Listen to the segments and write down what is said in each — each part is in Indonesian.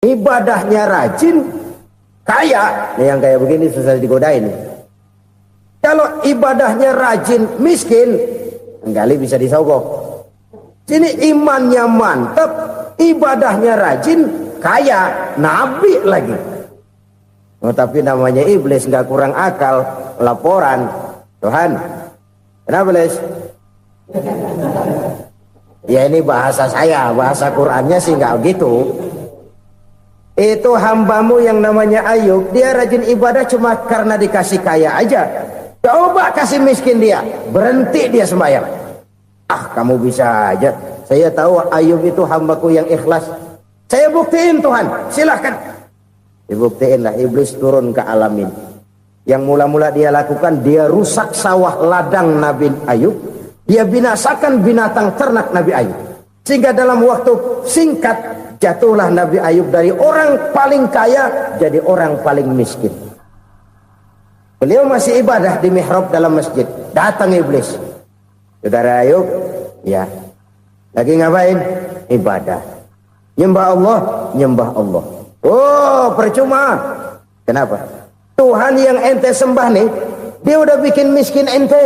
ibadahnya rajin, kaya. Nih yang kayak begini susah digodain. Kalau ibadahnya rajin, miskin, kali bisa disogok. Sini imannya mantap, ibadahnya rajin, kaya, nabi lagi. Oh, tapi namanya iblis, nggak kurang akal. Laporan, Tuhan, kenapa Les? Ya ini bahasa saya, bahasa Qurannya sih nggak gitu. Itu hambamu yang namanya Ayub, dia rajin ibadah cuma karena dikasih kaya aja. Coba kasih miskin dia, berhenti dia sembahyang. Ah, kamu bisa aja. Saya tahu Ayub itu hambaku yang ikhlas. Saya buktiin Tuhan, silahkan. Dibuktiin lah, iblis turun ke alamin. Yang mula-mula dia lakukan, dia rusak sawah ladang Nabi Ayub. Dia binasakan binatang ternak Nabi Ayub. Sehingga dalam waktu singkat, jatuhlah Nabi Ayub dari orang paling kaya jadi orang paling miskin. Beliau masih ibadah di mihrab dalam masjid. Datang iblis. Saudara Ayub, ya, lagi ngapain? Ibadah. Nyembah Allah, nyembah Allah. Oh, percuma. Kenapa? Tuhan yang ente sembah nih, dia udah bikin miskin ente.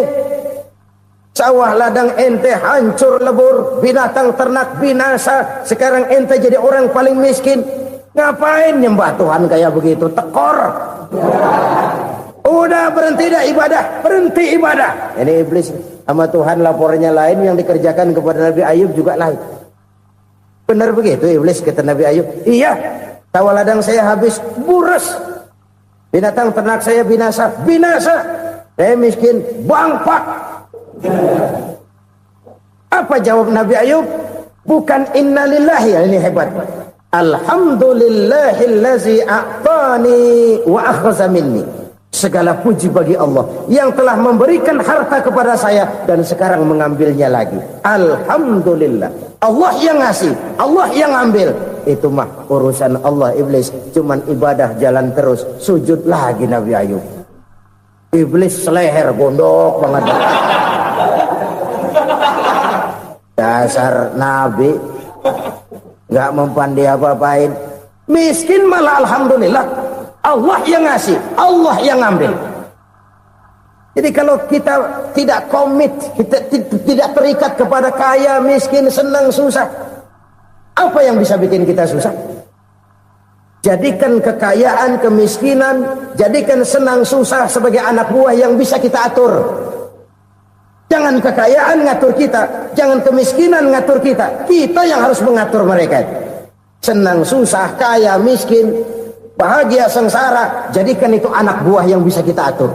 Sawah ladang ente hancur lebur, binatang ternak binasa. Sekarang ente jadi orang paling miskin. Ngapain nyembah Tuhan kayak begitu? Tekor. Udah berhenti dah ibadah, berhenti ibadah. Ini iblis sama Tuhan laporannya lain, yang dikerjakan kepada Nabi Ayub juga lain. Benar begitu iblis kata Nabi Ayub? Iya, sawah ladang saya habis, buras. Binatang ternak saya binasa, binasa. Saya miskin, bangpak. Apa jawab Nabi Ayub? Bukan innalillahi, ini hebat. Alhamdulillahillazi a'tani wa akhza minni. Segala puji bagi Allah yang telah memberikan harta kepada saya dan sekarang mengambilnya lagi. Alhamdulillah. Allah yang ngasih, Allah yang ambil. Itu mah urusan Allah. Iblis cuman ibadah jalan terus, sujud lagi Nabi Ayub. Iblis seleher gondok banget. Dasar Nabi nggak mempan dia apa-apain. Miskin malah alhamdulillah. Allah yang ngasih, Allah yang ngambil. Jadi kalau kita tidak komit, kita tidak terikat kepada kaya, miskin, senang, susah, apa yang bisa bikin kita susah? Jadikan kekayaan, kemiskinan, jadikan senang, susah sebagai anak buah yang bisa kita atur. Jangan kekayaan ngatur kita, jangan kemiskinan ngatur kita. Kita yang harus mengatur mereka. Senang, susah, kaya, miskin, bahagia, sengsara, jadikan itu anak buah yang bisa kita atur.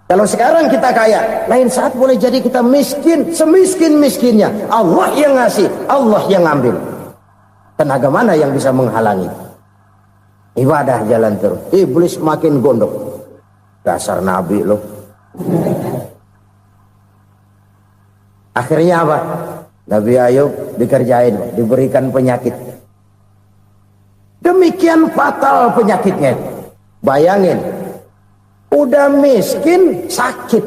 Kalau sekarang kita kaya, lain saat boleh jadi kita miskin, semiskin-miskinnya. Allah yang ngasih, Allah yang ngambil. Tenaga mana yang bisa menghalangi? Ibadah jalan terus. Iblis makin gondok. Dasar Nabi loh. Akhirnya apa? Nabi Ayub dikerjain, diberikan penyakit. Demikian fatal penyakitnya. Bayangin, udah miskin sakit.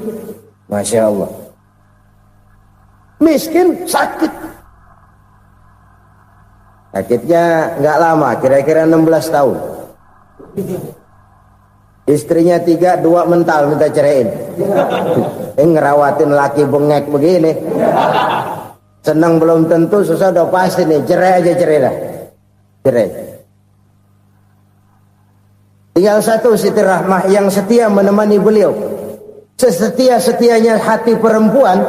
Masya Allah. Miskin sakit. Sakitnya nggak lama, kira-kira 16 tahun. Istrinya 3, 2 mental minta ceraiin. Ngerawatin laki bengek begini. Senang belum tentu, susah udah pasti nih. Cerai aja, cerai dah. Cerai. Tinggal satu Siti Rahmah yang setia menemani beliau. Sesetia-setianya hati perempuan.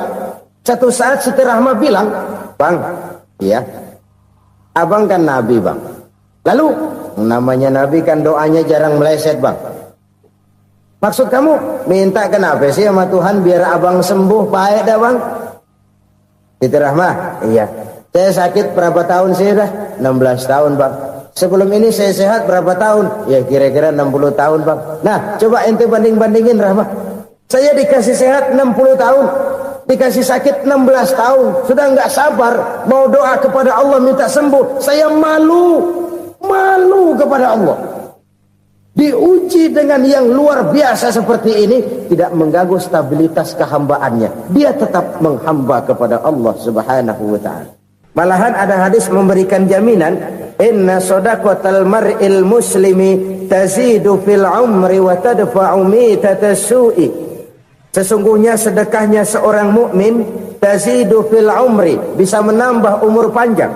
Satu saat Siti Rahmah bilang, "Bang, iya, abang kan Nabi bang. Lalu namanya Nabi kan doanya jarang meleset bang. Maksud kamu minta kenapa sih sama Tuhan biar abang sembuh baik dah bang?" Siti Rahmah, iya. Saya sakit berapa tahun sih dah? 16 tahun bang. Sebelum ini saya sehat berapa tahun? Ya kira-kira 60 tahun bang. Nah coba ente banding-bandingin Rahmah. Saya dikasih sehat 60 tahun. Dikasih sakit 16 tahun. Sudah nggak sabar. Mau doa kepada Allah minta sembuh. Saya malu. Malu kepada Allah. Diuji dengan yang luar biasa seperti ini. Tidak mengganggu stabilitas kehambaannya. Dia tetap menghamba kepada Allah subhanahu wa ta'ala. Malahan ada hadis memberikan jaminan Inna shadaqatal mar'il muslimi tazidu fil umri wa tadfa'u mitatas su'i. Sesungguhnya sedekahnya seorang mukmin tazidu fil umri, bisa menambah umur panjang.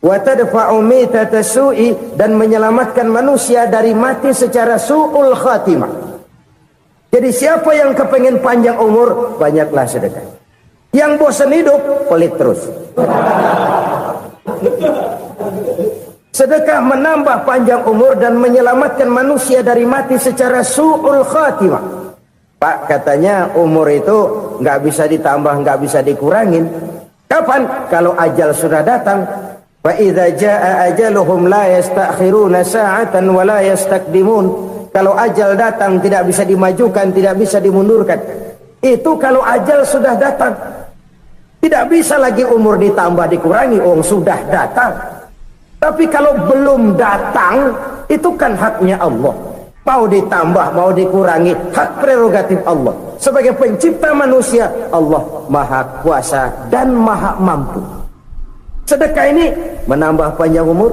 Wa tadfa'u mitatas su'i, dan menyelamatkan manusia dari mati secara su'ul khatimah. Jadi siapa yang kepengen panjang umur, banyaklah sedekah. Yang bosan hidup, pelit terus. Sedekah menambah panjang umur dan menyelamatkan manusia dari mati secara su'ul khatimah. Pak, katanya umur itu nggak bisa ditambah, nggak bisa dikurangin. Kapan? Kalau ajal sudah datang. Wa idza jaa ajaluhum la yastakhiruna sa'atan wa la yastaqdimun. Kalau ajal datang tidak bisa dimajukan, tidak bisa dimundurkan. Itu kalau ajal sudah datang. Tidak bisa lagi umur ditambah dikurangi, sudah datang. Tapi kalau belum datang, itu kan haknya Allah. Mau ditambah, mau dikurangi, hak prerogatif Allah. Sebagai pencipta manusia, Allah maha kuasa dan maha mampu. Sedekah ini menambah panjang umur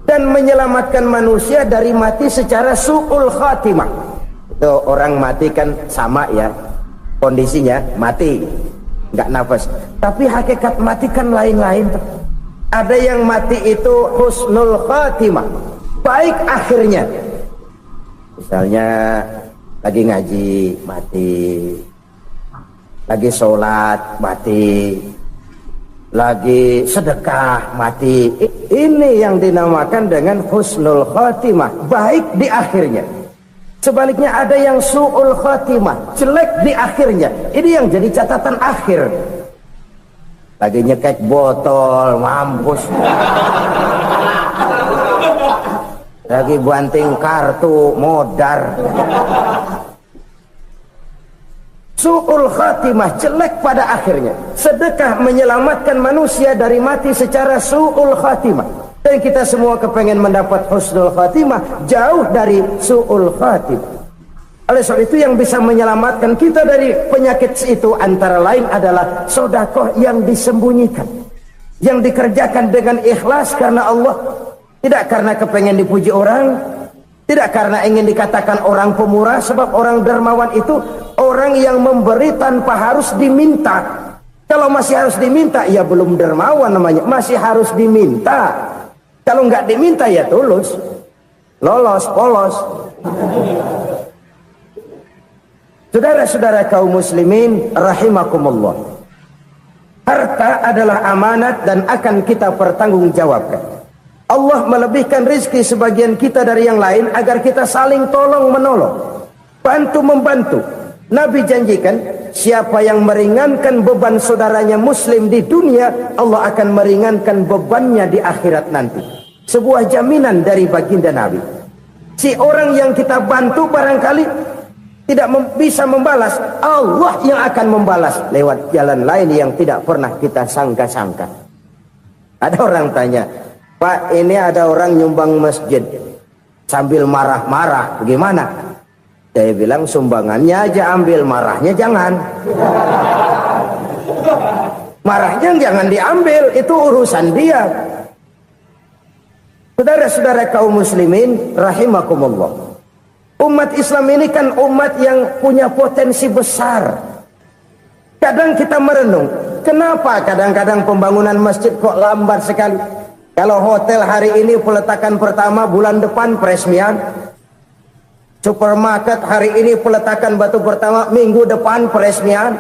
dan menyelamatkan manusia dari mati secara su'ul khatimah. Itu orang mati kan sama ya, kondisinya mati, nggak nafas. Tapi hakikat mati kan lain-lain. Ada yang mati itu husnul khatimah, baik akhirnya. Misalnya lagi ngaji mati, lagi sholat mati, lagi sedekah mati. Ini yang dinamakan dengan husnul khatimah, baik di akhirnya. Sebaliknya ada yang su'ul khatimah, jelek di akhirnya. Ini yang jadi catatan akhir. Lagi nyekek botol, mampus. Lagi banting kartu, modar. Su'ul khatimah, jelek pada akhirnya. Sedekah menyelamatkan manusia dari mati secara su'ul khatimah. Dan kita semua kepengen mendapat husnul khatimah, jauh dari su'ul khatimah. Oleh sebab itu yang bisa menyelamatkan kita dari penyakit itu antara lain adalah sedekah yang disembunyikan, yang dikerjakan dengan ikhlas karena Allah, tidak karena kepengen dipuji orang, tidak karena ingin dikatakan orang pemurah. Sebab orang dermawan itu orang yang memberi tanpa harus diminta. Kalau masih harus diminta, ya belum dermawan namanya, masih harus diminta. Kalau nggak diminta ya tulus, lolos, polos. Saudara-saudara kaum muslimin rahimakumullah, harta adalah amanat dan akan kita pertanggungjawabkan. Allah melebihkan rizki sebagian kita dari yang lain agar kita saling tolong menolong, bantu membantu. Nabi janjikan siapa yang meringankan beban saudaranya muslim di dunia, Allah akan meringankan bebannya di akhirat nanti. Sebuah jaminan dari baginda Nabi. Si orang yang kita bantu barangkali tidak bisa membalas, Allah yang akan membalas lewat jalan lain yang tidak pernah kita sangka-sangka. Ada orang tanya, Pak, ini ada orang nyumbang masjid sambil marah-marah, bagaimana? Saya bilang sumbangannya aja ambil, marahnya jangan. Marahnya jangan diambil, itu urusan dia. Saudara-saudara kaum muslimin rahimakumullah, umat Islam ini kan umat yang punya potensi besar. Kadang kita merenung, kenapa kadang-kadang pembangunan masjid kok lambat sekali? Kalau hotel hari ini peletakan pertama, bulan depan peresmian. Supermarket hari ini peletakan batu pertama, minggu depan peresmian.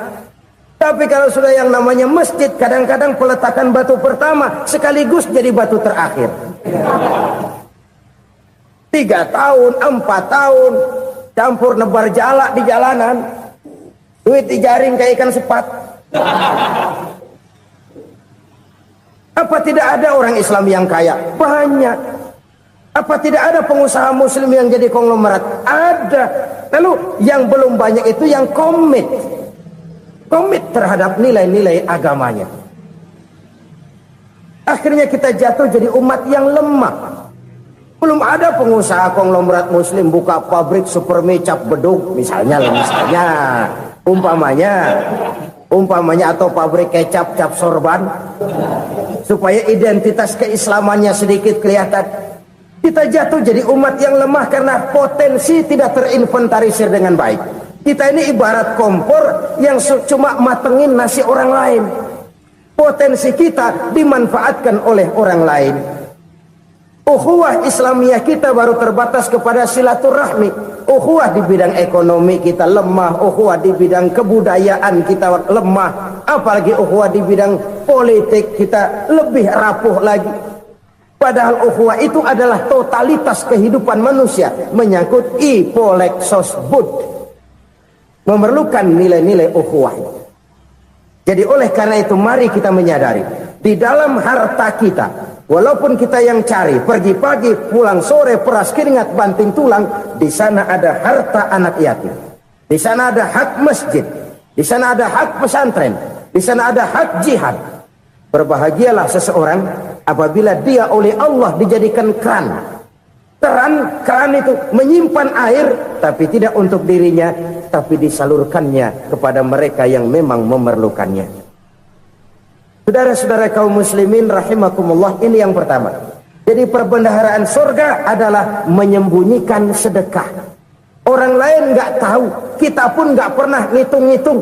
Tapi kalau sudah yang namanya masjid, kadang-kadang peletakan batu pertama sekaligus jadi batu terakhir. 3 tahun, 4 tahun, campur nebar jalak di jalanan, duit dijaring kayak ikan sepat. Apa tidak ada orang Islam yang kaya? Banyak. Apa tidak ada pengusaha muslim yang jadi konglomerat? Ada. Lalu yang belum banyak itu yang komit terhadap nilai-nilai agamanya. Akhirnya kita jatuh jadi umat yang lemah. Belum ada pengusaha konglomerat muslim buka pabrik super mie cap beduk misalnya, umpamanya umpamanya, atau pabrik kecap, cap sorban, supaya identitas keislamannya sedikit kelihatan. Kita jatuh jadi umat yang lemah karena potensi tidak terinventarisir dengan baik. Kita ini ibarat kompor yang cuma matengin nasi orang lain. Potensi kita dimanfaatkan oleh orang lain. Ukhuwah Islamiyah kita baru terbatas kepada silaturahmi. Ukhuwah di bidang ekonomi kita lemah, ukhuwah di bidang kebudayaan kita lemah, apalagi ukhuwah di bidang politik kita lebih rapuh lagi. Padahal ukhuwah itu adalah totalitas kehidupan manusia, menyangkut ipolexosbud, memerlukan nilai-nilai ukhuwah. Jadi oleh karena itu mari kita menyadari, di dalam harta kita, walaupun kita yang cari, pergi pagi, pulang sore, peras keringat, banting tulang, di sana ada harta anak yatim. Di sana ada hak masjid. Di sana ada hak pesantren. Di sana ada hak jihad. Berbahagialah seseorang apabila dia oleh Allah dijadikan keran. Keran itu menyimpan air, tapi tidak untuk dirinya, tapi disalurkannya kepada mereka yang memang memerlukannya. Saudara-saudara kaum muslimin rahimakumullah, ini yang pertama. Jadi perbendaharaan surga adalah menyembunyikan sedekah. Orang lain nggak tahu, kita pun nggak pernah ngitung-ngitung.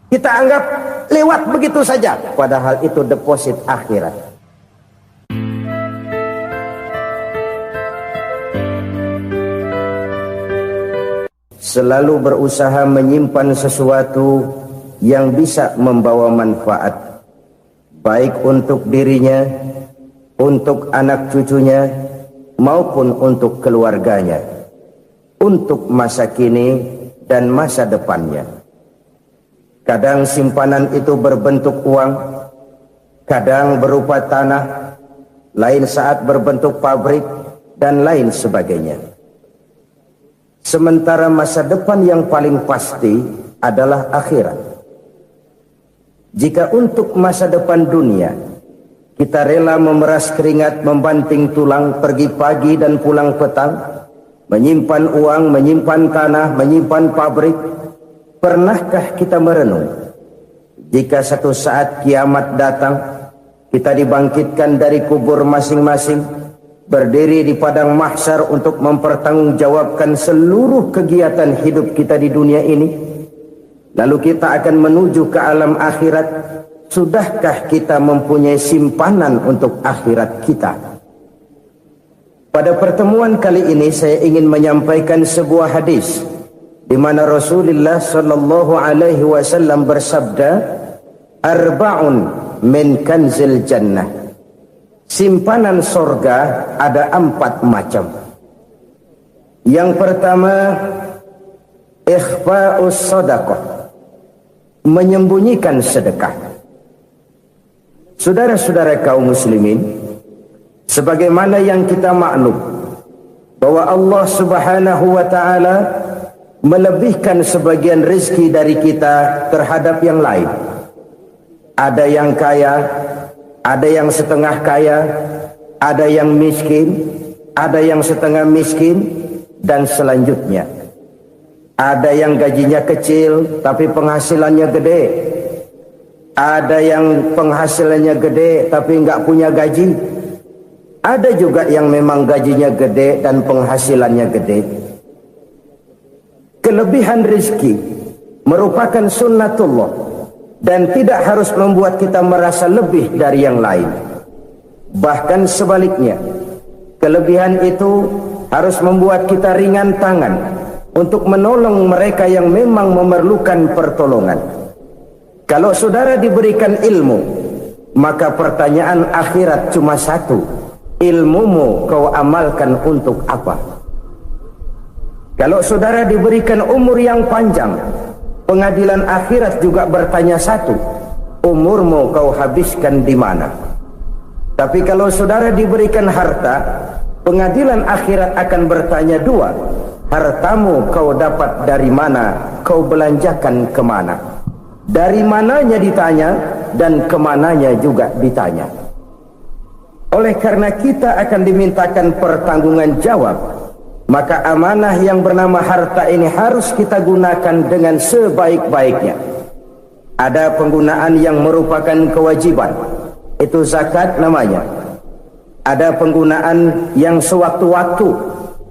Kita anggap lewat begitu saja, padahal itu deposit akhirat. Selalu berusaha menyimpan sesuatu yang bisa membawa manfaat, baik untuk dirinya, untuk anak cucunya, maupun untuk keluarganya, untuk masa kini dan masa depannya. Kadang simpanan itu berbentuk uang, kadang berupa tanah, lain saat berbentuk pabrik, dan lain sebagainya. Sementara masa depan yang paling pasti adalah akhirat. Jika untuk masa depan dunia kita rela memeras keringat, membanting tulang, pergi pagi dan pulang petang, menyimpan uang, menyimpan tanah, menyimpan pabrik, pernahkah kita merenung jika satu saat kiamat datang, kita dibangkitkan dari kubur masing-masing, berdiri di padang mahsyar untuk mempertanggungjawabkan seluruh kegiatan hidup kita di dunia ini, lalu kita akan menuju ke alam akhirat. Sudahkah kita mempunyai simpanan untuk akhirat kita? Pada pertemuan kali ini saya ingin menyampaikan sebuah hadis di mana Rasulullah sallallahu alaihi wasallam bersabda, "Arba'un min kanzil jannah." Simpanan sorga ada 4 macam. Yang pertama, ikhfa'us sadaqah, menyembunyikan sedekah. Saudara-saudara kaum muslimin, sebagaimana yang kita maklum bahwa Allah Subhanahu wa taala melebihkan sebagian rezeki dari kita terhadap yang lain. Ada yang kaya, ada yang setengah kaya, ada yang miskin, ada yang setengah miskin, dan selanjutnya. Ada yang gajinya kecil tapi penghasilannya gede. Ada yang penghasilannya gede tapi nggak punya gaji. Ada juga yang memang gajinya gede dan penghasilannya gede. Kelebihan rezeki merupakan sunnatullah dan tidak harus membuat kita merasa lebih dari yang lain. Bahkan sebaliknya, kelebihan itu harus membuat kita ringan tangan untuk menolong mereka yang memang memerlukan pertolongan. Kalau saudara diberikan ilmu, maka pertanyaan akhirat cuma satu: ilmumu kau amalkan untuk apa? Kalau saudara diberikan umur yang panjang, pengadilan akhirat juga bertanya satu: umurmu kau habiskan di mana? Tapi kalau saudara diberikan harta, pengadilan akhirat akan bertanya dua: hartamu kau dapat dari mana, kau belanjakan kemana? Dari mananya ditanya, dan kemananya juga ditanya. Oleh karena kita akan dimintakan pertanggungan jawab, maka amanah yang bernama harta ini harus kita gunakan dengan sebaik-baiknya. Ada penggunaan yang merupakan kewajiban, itu zakat namanya. Ada penggunaan yang sewaktu-waktu,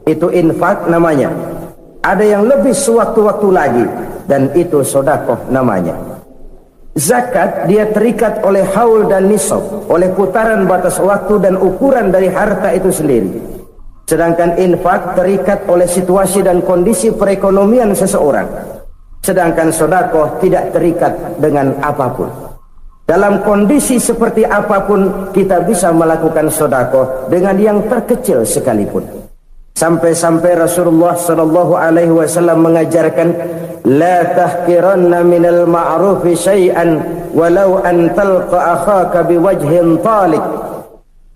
itu infak namanya. Ada yang lebih sewaktu-waktu lagi, dan itu sedekah namanya. Zakat dia terikat oleh haul dan nisab, oleh putaran batas waktu dan ukuran dari harta itu sendiri. Sedangkan infak terikat oleh situasi dan kondisi perekonomian seseorang. Sedangkan sedekah tidak terikat dengan apapun. Dalam kondisi seperti apapun kita bisa melakukan sedekah dengan yang terkecil sekalipun. Sampai-sampai Rasulullah sallallahu alaihi wasallam mengajarkan, la tahqiranna minal ma'rufi syai'an walau an talqa akhaka biwajhin talik.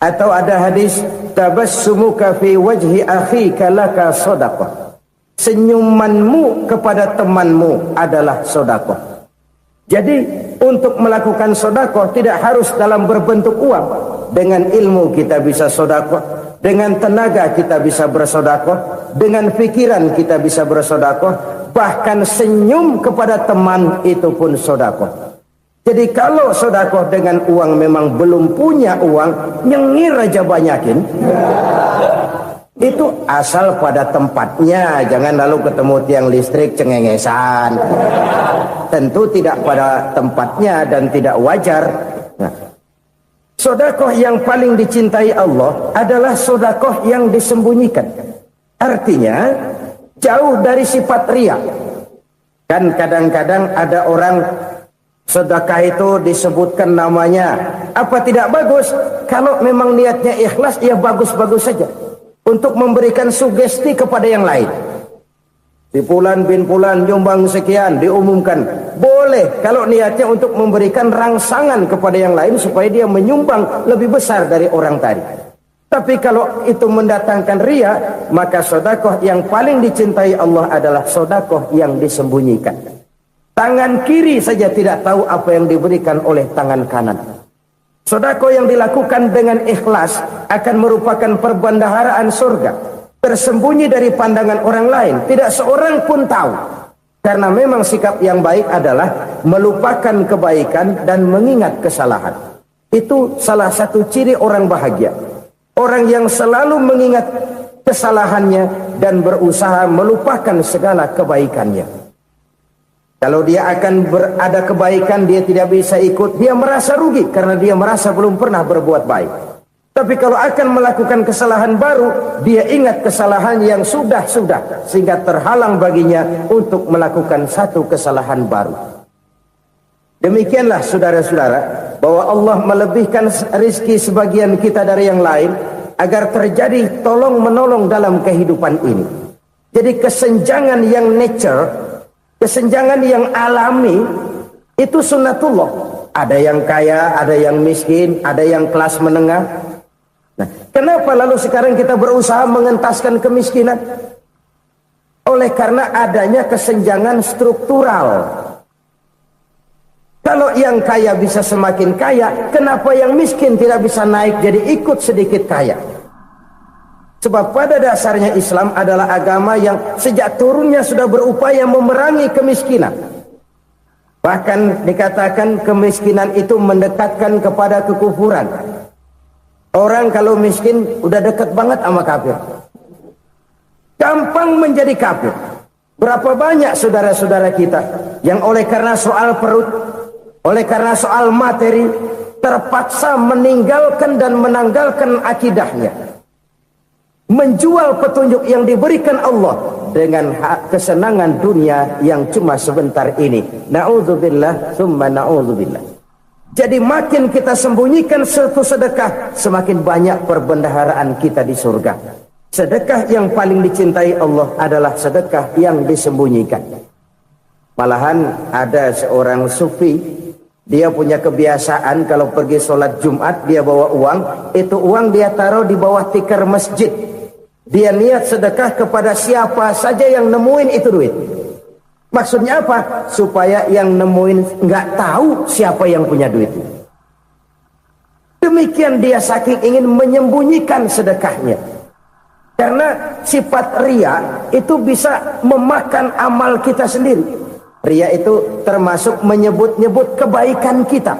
Atau ada hadis, tabassumuka fi wajhi akhika laka sedekah. Senyumanmu kepada temanmu adalah sedekah. Jadi untuk melakukan sedekah tidak harus dalam berbentuk uang. Dengan ilmu kita bisa sedekah, dengan tenaga kita bisa bersedekah, dengan pikiran kita bisa bersedekah, bahkan senyum kepada teman itu pun sedekah. Jadi kalau sedekah dengan uang memang belum punya uang, nyengir aja banyakin. Itu asal pada tempatnya, jangan lalu ketemu tiang listrik cengengesan. Tentu tidak pada tempatnya dan tidak wajar. Nah, sedekah yang paling dicintai Allah adalah sedekah yang disembunyikan. Artinya jauh dari sifat riya. Kan kadang-kadang ada orang sedekah itu disebutkan namanya. Apa tidak bagus? Kalau memang niatnya ikhlas, ya bagus-bagus saja. Untuk memberikan sugesti kepada yang lain. Si Fulan bin Fulan nyumbang sekian, diumumkan. Boleh kalau niatnya untuk memberikan rangsangan kepada yang lain supaya dia menyumbang lebih besar dari orang tadi. Tapi kalau itu mendatangkan riya, maka sedekah yang paling dicintai Allah adalah sedekah yang disembunyikan. Tangan kiri saja tidak tahu apa yang diberikan oleh tangan kanan. Sedekah yang dilakukan dengan ikhlas akan merupakan perbendaharaan surga, tersembunyi dari pandangan orang lain, tidak seorang pun tahu. Karena memang sikap yang baik adalah melupakan kebaikan dan mengingat kesalahan. Itu salah satu ciri orang bahagia. Orang yang selalu mengingat kesalahannya dan berusaha melupakan segala kebaikannya. Kalau dia akan berada kebaikan, dia tidak bisa ikut, dia merasa rugi karena dia merasa belum pernah berbuat baik. Tapi kalau akan melakukan kesalahan baru, dia ingat kesalahan yang sudah-sudah, sehingga terhalang baginya untuk melakukan satu kesalahan baru. Demikianlah saudara-saudara, bahwa Allah melebihkan rizki sebagian kita dari yang lain, agar terjadi tolong-menolong dalam kehidupan ini. Jadi kesenjangan yang nature, kesenjangan yang alami, itu sunnatullah. Ada yang kaya, ada yang miskin, ada yang kelas menengah. Nah, kenapa lalu sekarang kita berusaha mengentaskan kemiskinan? Oleh karena adanya kesenjangan struktural. Kalau yang kaya bisa semakin kaya, kenapa yang miskin tidak bisa naik jadi ikut sedikit kaya? Sebab pada dasarnya Islam adalah agama yang sejak turunnya sudah berupaya memerangi kemiskinan. Bahkan dikatakan kemiskinan itu mendekatkan kepada kekufuran. Orang kalau miskin udah dekat banget sama kafir. Gampang menjadi kafir. Berapa banyak saudara-saudara kita yang oleh karena soal perut, oleh karena soal materi, terpaksa meninggalkan dan menanggalkan akidahnya. Menjual petunjuk yang diberikan Allah dengan kesenangan dunia yang cuma sebentar ini. Na'udzubillah, summa na'udzubillah. Jadi makin kita sembunyikan satu sedekah, semakin banyak perbendaharaan kita di surga. Sedekah yang paling dicintai Allah adalah sedekah yang disembunyikan. Malahan ada seorang sufi, dia punya kebiasaan kalau pergi sholat Jumat dia bawa uang, itu uang dia taruh di bawah tikar masjid. Dia niat sedekah kepada siapa saja yang nemuin itu duit. Maksudnya apa? Supaya yang nemuin nggak tahu siapa yang punya duit. Demikian dia saking ingin menyembunyikan sedekahnya. Karena sifat riya itu bisa memakan amal kita sendiri. Ria itu termasuk menyebut-nyebut kebaikan kita.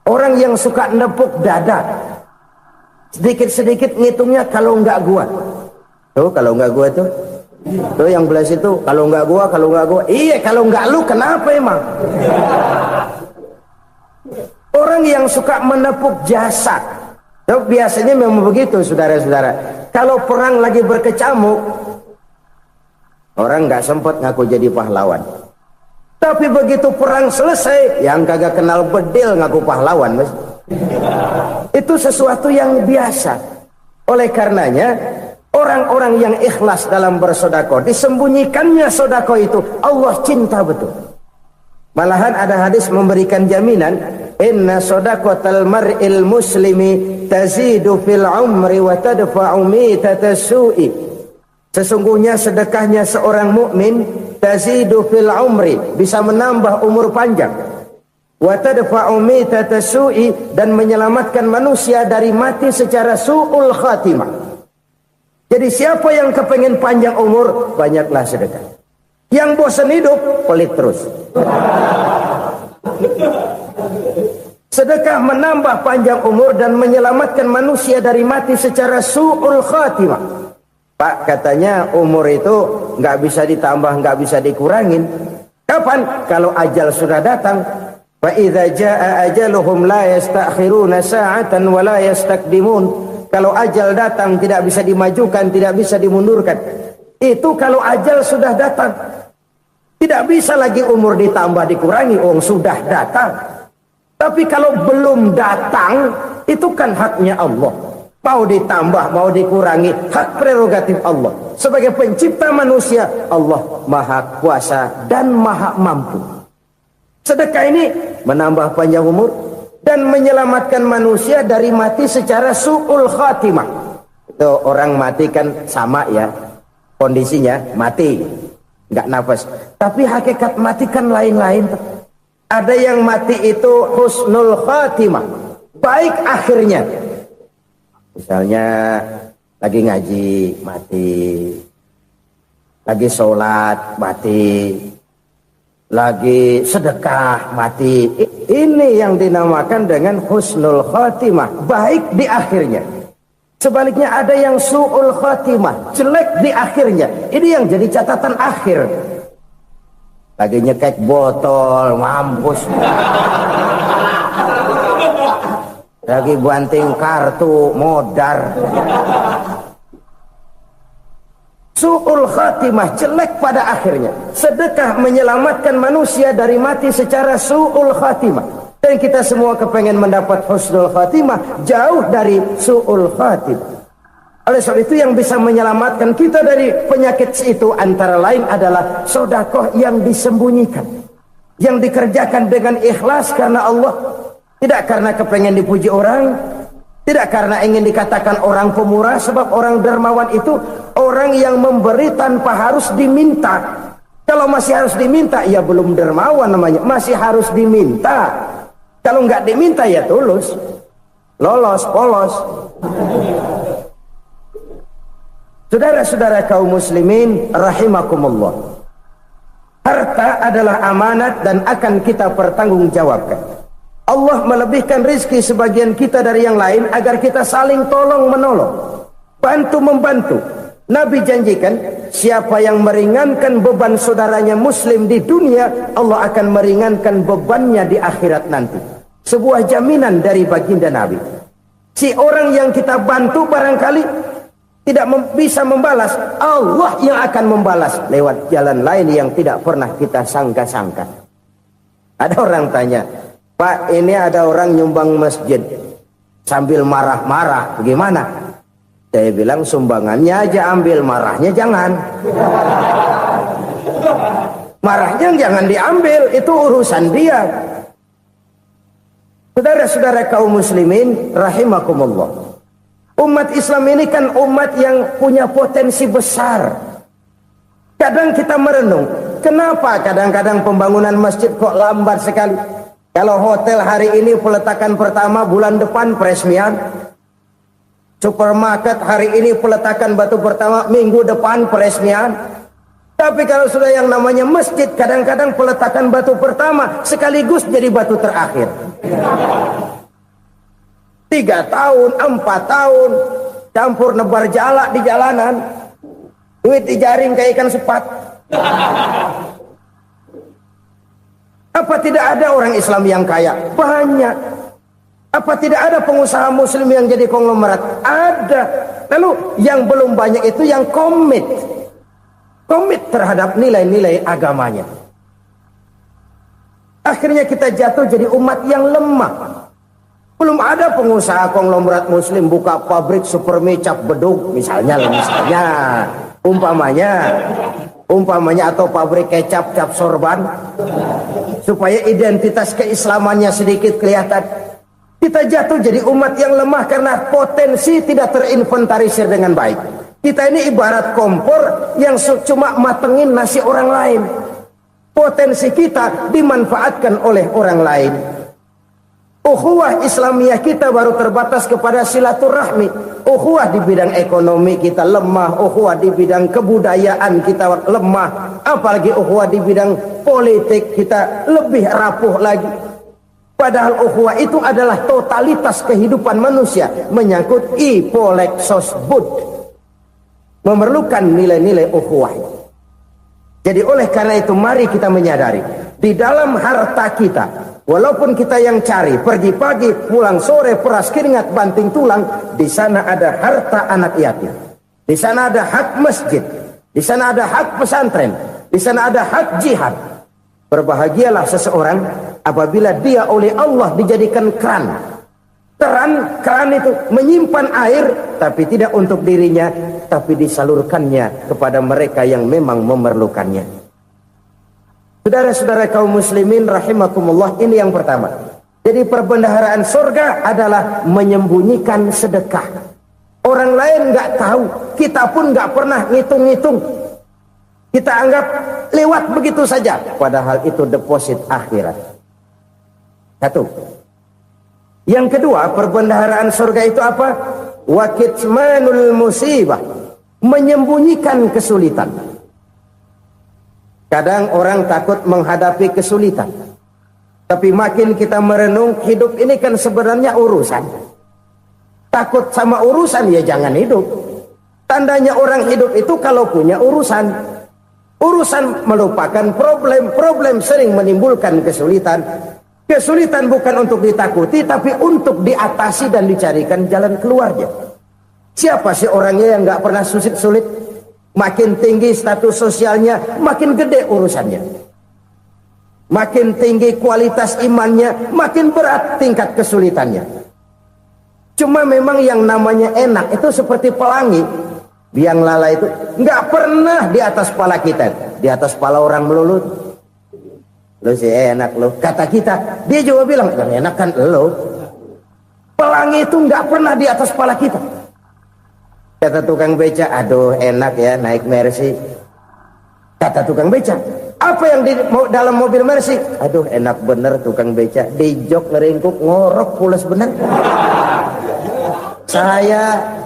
Orang yang suka nepuk dada, sedikit-sedikit ngitungnya kalau enggak gua. Tuh kalau enggak gua tuh. Tuh yang belas itu kalau enggak gua, kalau enggak gua. Iya kalau enggak lu kenapa emang? Orang yang suka menepuk jasad. Tuh, biasanya memang begitu saudara-saudara. Kalau perang lagi berkecamuk, orang enggak sempat ngaku jadi pahlawan. Tapi begitu perang selesai, yang kagak kenal bedil ngaku pahlawan, Mas. Itu sesuatu yang biasa. Oleh karenanya, orang-orang yang ikhlas dalam bersedekah, disembunyikannya sedekah itu Allah cinta betul. Malahan ada hadis memberikan jaminan, inna shadaqatal mar'il muslimi tazidu fil umri wa tadfa'u mitatas su'i. Sesungguhnya sedekahnya seorang mukmin tazidu fil umri, bisa menambah umur panjang, wa tadfa'u mitatas su'i, dan menyelamatkan manusia dari mati secara su'ul khatimah. Jadi siapa yang kepengen panjang umur, banyaklah sedekah. Yang bosan hidup, pelit terus. Sedekah menambah panjang umur dan menyelamatkan manusia dari mati secara su'ul khatimah. Pak, katanya umur itu nggak bisa ditambah, nggak bisa dikurangin. Kapan? Kalau ajal sudah datang. Fa idza jaa ajaluhum la yastakhiruna sa'atan wa la yastaqdimun. Kalau ajal datang tidak bisa dimajukan, tidak bisa dimundurkan. Itu kalau ajal sudah datang. Tidak bisa lagi umur ditambah dikurangi, sudah datang. Tapi kalau belum datang, itu kan haknya Allah. Mau ditambah, mau dikurangi, hak prerogatif Allah. Sebagai pencipta manusia, Allah maha kuasa dan maha mampu. Sedekah ini menambah panjang umur dan menyelamatkan manusia dari mati secara su'ul khatimah. Itu orang mati kan sama ya, kondisinya mati, nggak nafas. Tapi hakikat mati kan lain-lain. Ada yang mati itu husnul khatimah, baik akhirnya. Misalnya lagi ngaji mati, lagi sholat mati, lagi sedekah mati. Ini yang dinamakan dengan husnul khatimah, baik di akhirnya. Sebaliknya ada yang su'ul khatimah, jelek di akhirnya. Ini yang jadi catatan akhir. Lagi nyekek botol, mampus. Lagi banting kartu, modar. Su'ul khatimah, jelek pada akhirnya. Sedekah menyelamatkan manusia dari mati secara su'ul khatimah. Dan kita semua kepengen mendapat husnul khatimah, jauh dari su'ul khatimah. Oleh sebab itu yang bisa menyelamatkan kita dari penyakit itu antara lain adalah sedekah yang disembunyikan, yang dikerjakan dengan ikhlas karena Allah. Tidak karena kepengen dipuji orang, tidak karena ingin dikatakan orang pemurah, sebab orang dermawan itu orang yang memberi tanpa harus diminta. Kalau masih harus diminta, ya belum dermawan namanya, masih harus diminta. Kalau nggak diminta ya tulus, lolos, polos. Saudara-saudara kaum muslimin rahimakumullah, harta adalah amanat dan akan kita pertanggungjawabkan. Allah melebihkan rizki sebagian kita dari yang lain agar kita saling tolong menolong, bantu membantu. Nabi janjikan, siapa yang meringankan beban saudaranya muslim di dunia, Allah akan meringankan bebannya di akhirat nanti. Sebuah jaminan dari baginda Nabi. Si orang yang kita bantu barangkali tidak bisa membalas, Allah yang akan membalas lewat jalan lain yang tidak pernah kita sangka-sangka. Ada orang tanya, Pak, ini ada orang nyumbang masjid sambil marah-marah, gimana? Saya bilang sumbangannya aja ambil, marahnya jangan. Marahnya jangan diambil, itu urusan dia. Saudara-saudara kaum muslimin rahimakumullah, umat Islam ini kan umat yang punya potensi besar. Kadang kita merenung, kenapa kadang-kadang pembangunan masjid kok lambat sekali? Kalau hotel hari ini peletakan pertama, bulan depan peresmian. Supermarket hari ini peletakan batu pertama, minggu depan peresmian. Tapi kalau sudah yang namanya masjid, kadang-kadang peletakan batu pertama sekaligus jadi batu terakhir. 3 tahun, 4 tahun, campur nebar jala di jalanan, duit dijaring kayak ikan sepat. Apa tidak ada orang Islam yang kaya? Banyak. Apa tidak ada pengusaha muslim yang jadi konglomerat? Ada. Lalu yang belum banyak itu yang komit terhadap nilai-nilai agamanya. Akhirnya kita jatuh jadi umat yang lemah. Belum ada pengusaha konglomerat muslim buka pabrik supermi cap bedug misalnya umpamanya atau pabrik kecap cap sorban supaya identitas keislamannya sedikit kelihatan. Kita jatuh jadi umat yang lemah karena potensi tidak terinventarisir dengan baik. Kita ini ibarat kompor yang cuma matengin nasi orang lain. Potensi kita dimanfaatkan oleh orang lain. Ukhuwah Islamiyah kita baru terbatas kepada silaturahmi. Ukhuwah di bidang ekonomi kita lemah. Ukhuwah di bidang kebudayaan kita lemah. Apalagi ukhuwah di bidang politik kita lebih rapuh lagi. Padahal ukhuwah itu adalah totalitas kehidupan manusia. Menyangkut ipolek sosbud. Memerlukan nilai-nilai ukhuwah. Jadi oleh karena itu mari kita menyadari. Di dalam harta kita, walaupun kita yang cari, pergi pagi, pulang sore, peras keringat, banting tulang, di sana ada harta anak yatim. Di sana ada hak masjid. Di sana ada hak pesantren. Di sana ada hak jihad. Berbahagialah seseorang apabila dia oleh Allah dijadikan keran. Keran itu menyimpan air, tapi tidak untuk dirinya, tapi disalurkannya kepada mereka yang memang memerlukannya. Saudara-saudara kaum muslimin rahimakumullah, ini yang pertama. Jadi perbendaharaan surga adalah menyembunyikan sedekah. Orang lain nggak tahu, kita pun nggak pernah ngitung-ngitung. Kita anggap lewat begitu saja, padahal itu deposit akhirat. Satu. Yang kedua, perbendaharaan surga itu apa? Wa kitmanul musibah, menyembunyikan kesulitan. Kadang orang takut menghadapi kesulitan. Tapi makin kita merenung, hidup ini kan sebenarnya urusan. Takut sama urusan, ya jangan hidup. Tandanya orang hidup itu kalau punya urusan. Urusan melupakan problem. Problem sering menimbulkan kesulitan. Kesulitan bukan untuk ditakuti, tapi untuk diatasi dan dicarikan jalan keluarnya. Siapa sih orangnya yang gak pernah sulit-sulit? Makin tinggi status sosialnya, makin gede urusannya. Makin tinggi kualitas imannya, makin berat tingkat kesulitannya. Cuma memang yang namanya enak itu seperti pelangi. Biang lala itu nggak pernah di atas kepala kita, di atas kepala orang melulu. Lo sih enak lo, kata kita. Dia juga bilang yang enak kan lo. Pelangi itu nggak pernah di atas kepala kita. Kata tukang beca, aduh enak ya naik Mercy. Kata tukang beca, apa yang di dalam mobil Mercy? Aduh enak bener tukang beca, di jok ngeringkuk ngorok pules bener. Saya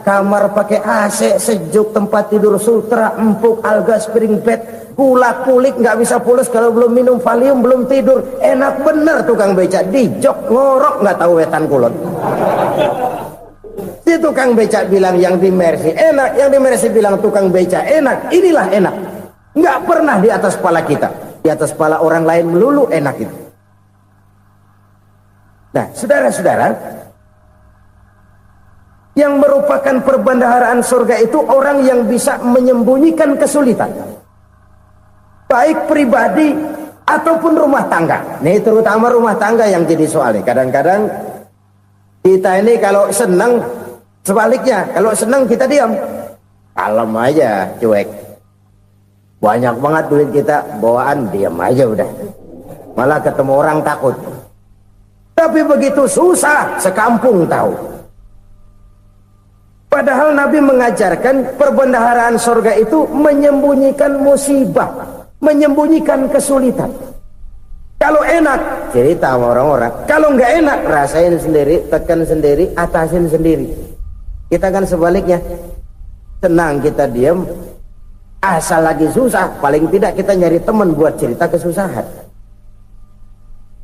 kamar pakai AC sejuk, tempat tidur sutra, empuk, alga, spring bed, gula kulik nggak bisa pules kalau belum minum Valium, belum tidur. Enak bener tukang beca, di jok ngorok nggak tahu wetan kulon. Si tukang beca bilang yang di Mercy enak, yang di Mercy bilang tukang beca enak. Inilah enak. Nggak pernah di atas kepala kita, di atas kepala orang lain melulu enak itu. Nah, saudara-saudara, yang merupakan perbendaharaan surga itu orang yang bisa menyembunyikan kesulitan, baik pribadi ataupun rumah tangga. Nih terutama rumah tangga yang jadi soalnya. Kadang-kadang kita ini kalau senang, sebaliknya kalau senang kita diam, kalem aja, cuek. Banyak banget duit kita bawaan, diam aja udah. Malah ketemu orang takut. Tapi begitu susah, sekampung tahu. Padahal Nabi mengajarkan perbendaharaan surga itu menyembunyikan musibah, menyembunyikan kesulitan. Kalau enak, cerita sama orang-orang. Kalau nggak enak, rasain sendiri, tekan sendiri, atasin sendiri. Kita kan sebaliknya, senang kita diam, Asal lagi susah, paling tidak kita nyari teman buat cerita kesusahan.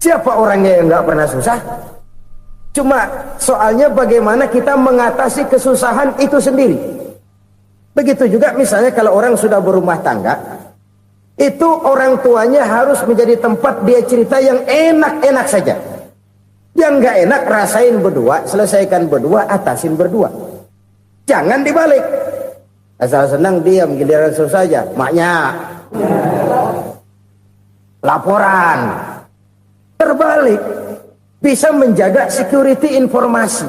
Siapa orangnya yang nggak pernah susah? Cuma soalnya bagaimana kita mengatasi kesusahan itu sendiri. Begitu juga misalnya kalau orang sudah berumah tangga, itu orang tuanya harus menjadi tempat dia cerita yang enak-enak saja. Yang nggak enak rasain berdua, selesaikan berdua, atasin berdua. Jangan dibalik. Asal senang diam, giliran susah saja. Maknya laporan. Terbalik. Bisa menjaga security informasi.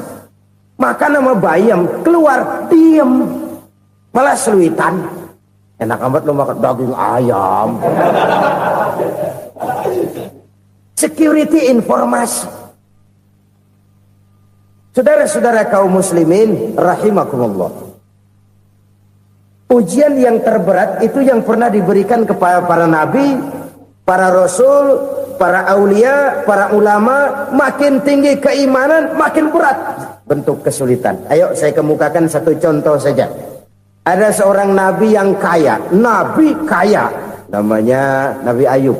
Maka nama bayam keluar diam. Malah seluitan. Enak amat lo makan daging ayam. Security informasi. Saudara-saudara kaum muslimin rahimakumullah. Ujian yang terberat itu yang pernah diberikan kepada para nabi, para rasul, para aulia, para ulama. Makin tinggi keimanan, makin berat bentuk kesulitan. Ayo saya kemukakan satu contoh saja. Ada seorang nabi yang kaya, nabi kaya, namanya Nabi Ayub.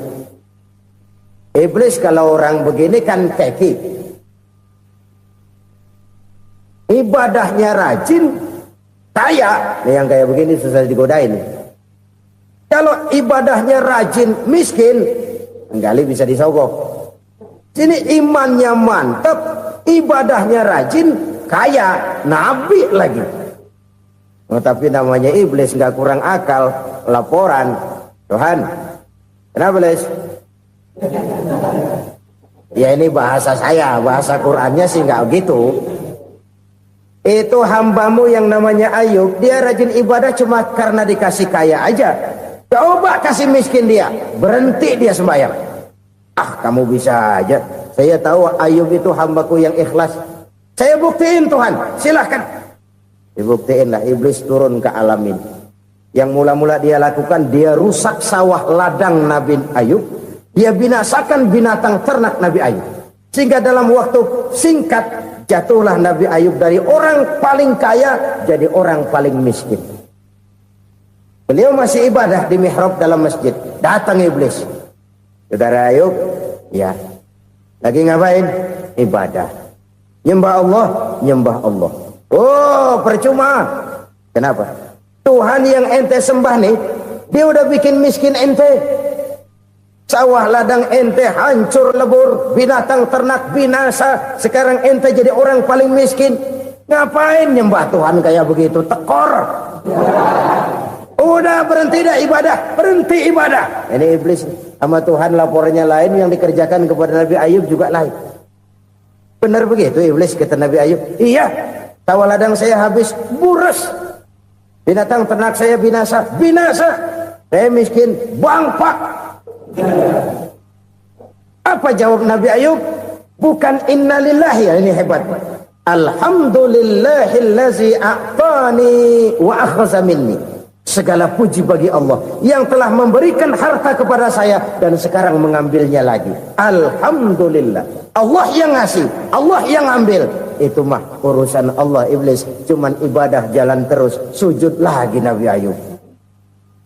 Iblis kalau orang begini kan keki, ibadahnya rajin, kaya. Nih yang kayak begini susah digodain. Kalau ibadahnya rajin, miskin, kali bisa disogok. Sini imannya mantap, ibadahnya rajin, kaya, nabi lagi. Oh, tapi namanya iblis nggak kurang akal. Laporan, Tuhan, kenapa Les? Ya ini bahasa saya, bahasa Qurannya sih nggak gitu. Itu hambamu yang namanya Ayub, dia rajin ibadah cuma karena dikasih kaya aja. Coba kasih miskin dia, berhenti dia sembahyang. Ah, kamu bisa aja. Saya tahu Ayub itu hambaku yang ikhlas. Saya buktiin Tuhan, silahkan. Dibuktiin lah, iblis turun ke alam ini. Yang mula-mula dia lakukan, dia rusak sawah ladang Nabi Ayub. Dia binasakan binatang ternak Nabi Ayub. Sehingga dalam waktu singkat, jatuhlah Nabi Ayub dari orang paling kaya jadi orang paling miskin. Beliau masih ibadah di mihrab dalam masjid. Datang iblis. Saudara Ayub, ya, lagi ngapain? Ibadah. Nyembah Allah, nyembah Allah. Oh, percuma. Kenapa? Tuhan yang ente sembah nih, dia udah bikin miskin ente. Sawah ladang ente hancur lebur, binatang ternak binasa. Sekarang ente jadi orang paling miskin. Ngapain nyembah Tuhan kayak begitu? Tekor. Udah berhenti dah ibadah, berhenti ibadah. Ini iblis sama Tuhan laporannya lain, yang dikerjakan kepada Nabi Ayub juga lain. Benar begitu iblis kata Nabi Ayub? Iya. Sawah ladang saya habis, buras. Binatang ternak saya binasa, binasa. Saya miskin, bangpak. Apa jawab Nabi Ayub? Bukan innalillahi, ya ini hebat. Alhamdulillahillazi a'tani wa akhza minni. Segala puji bagi Allah yang telah memberikan harta kepada saya dan sekarang mengambilnya lagi. Alhamdulillah. Allah yang ngasih, Allah yang ambil. Itu mah urusan Allah. Iblis cuman ibadah jalan terus, sujud lagi Nabi Ayub.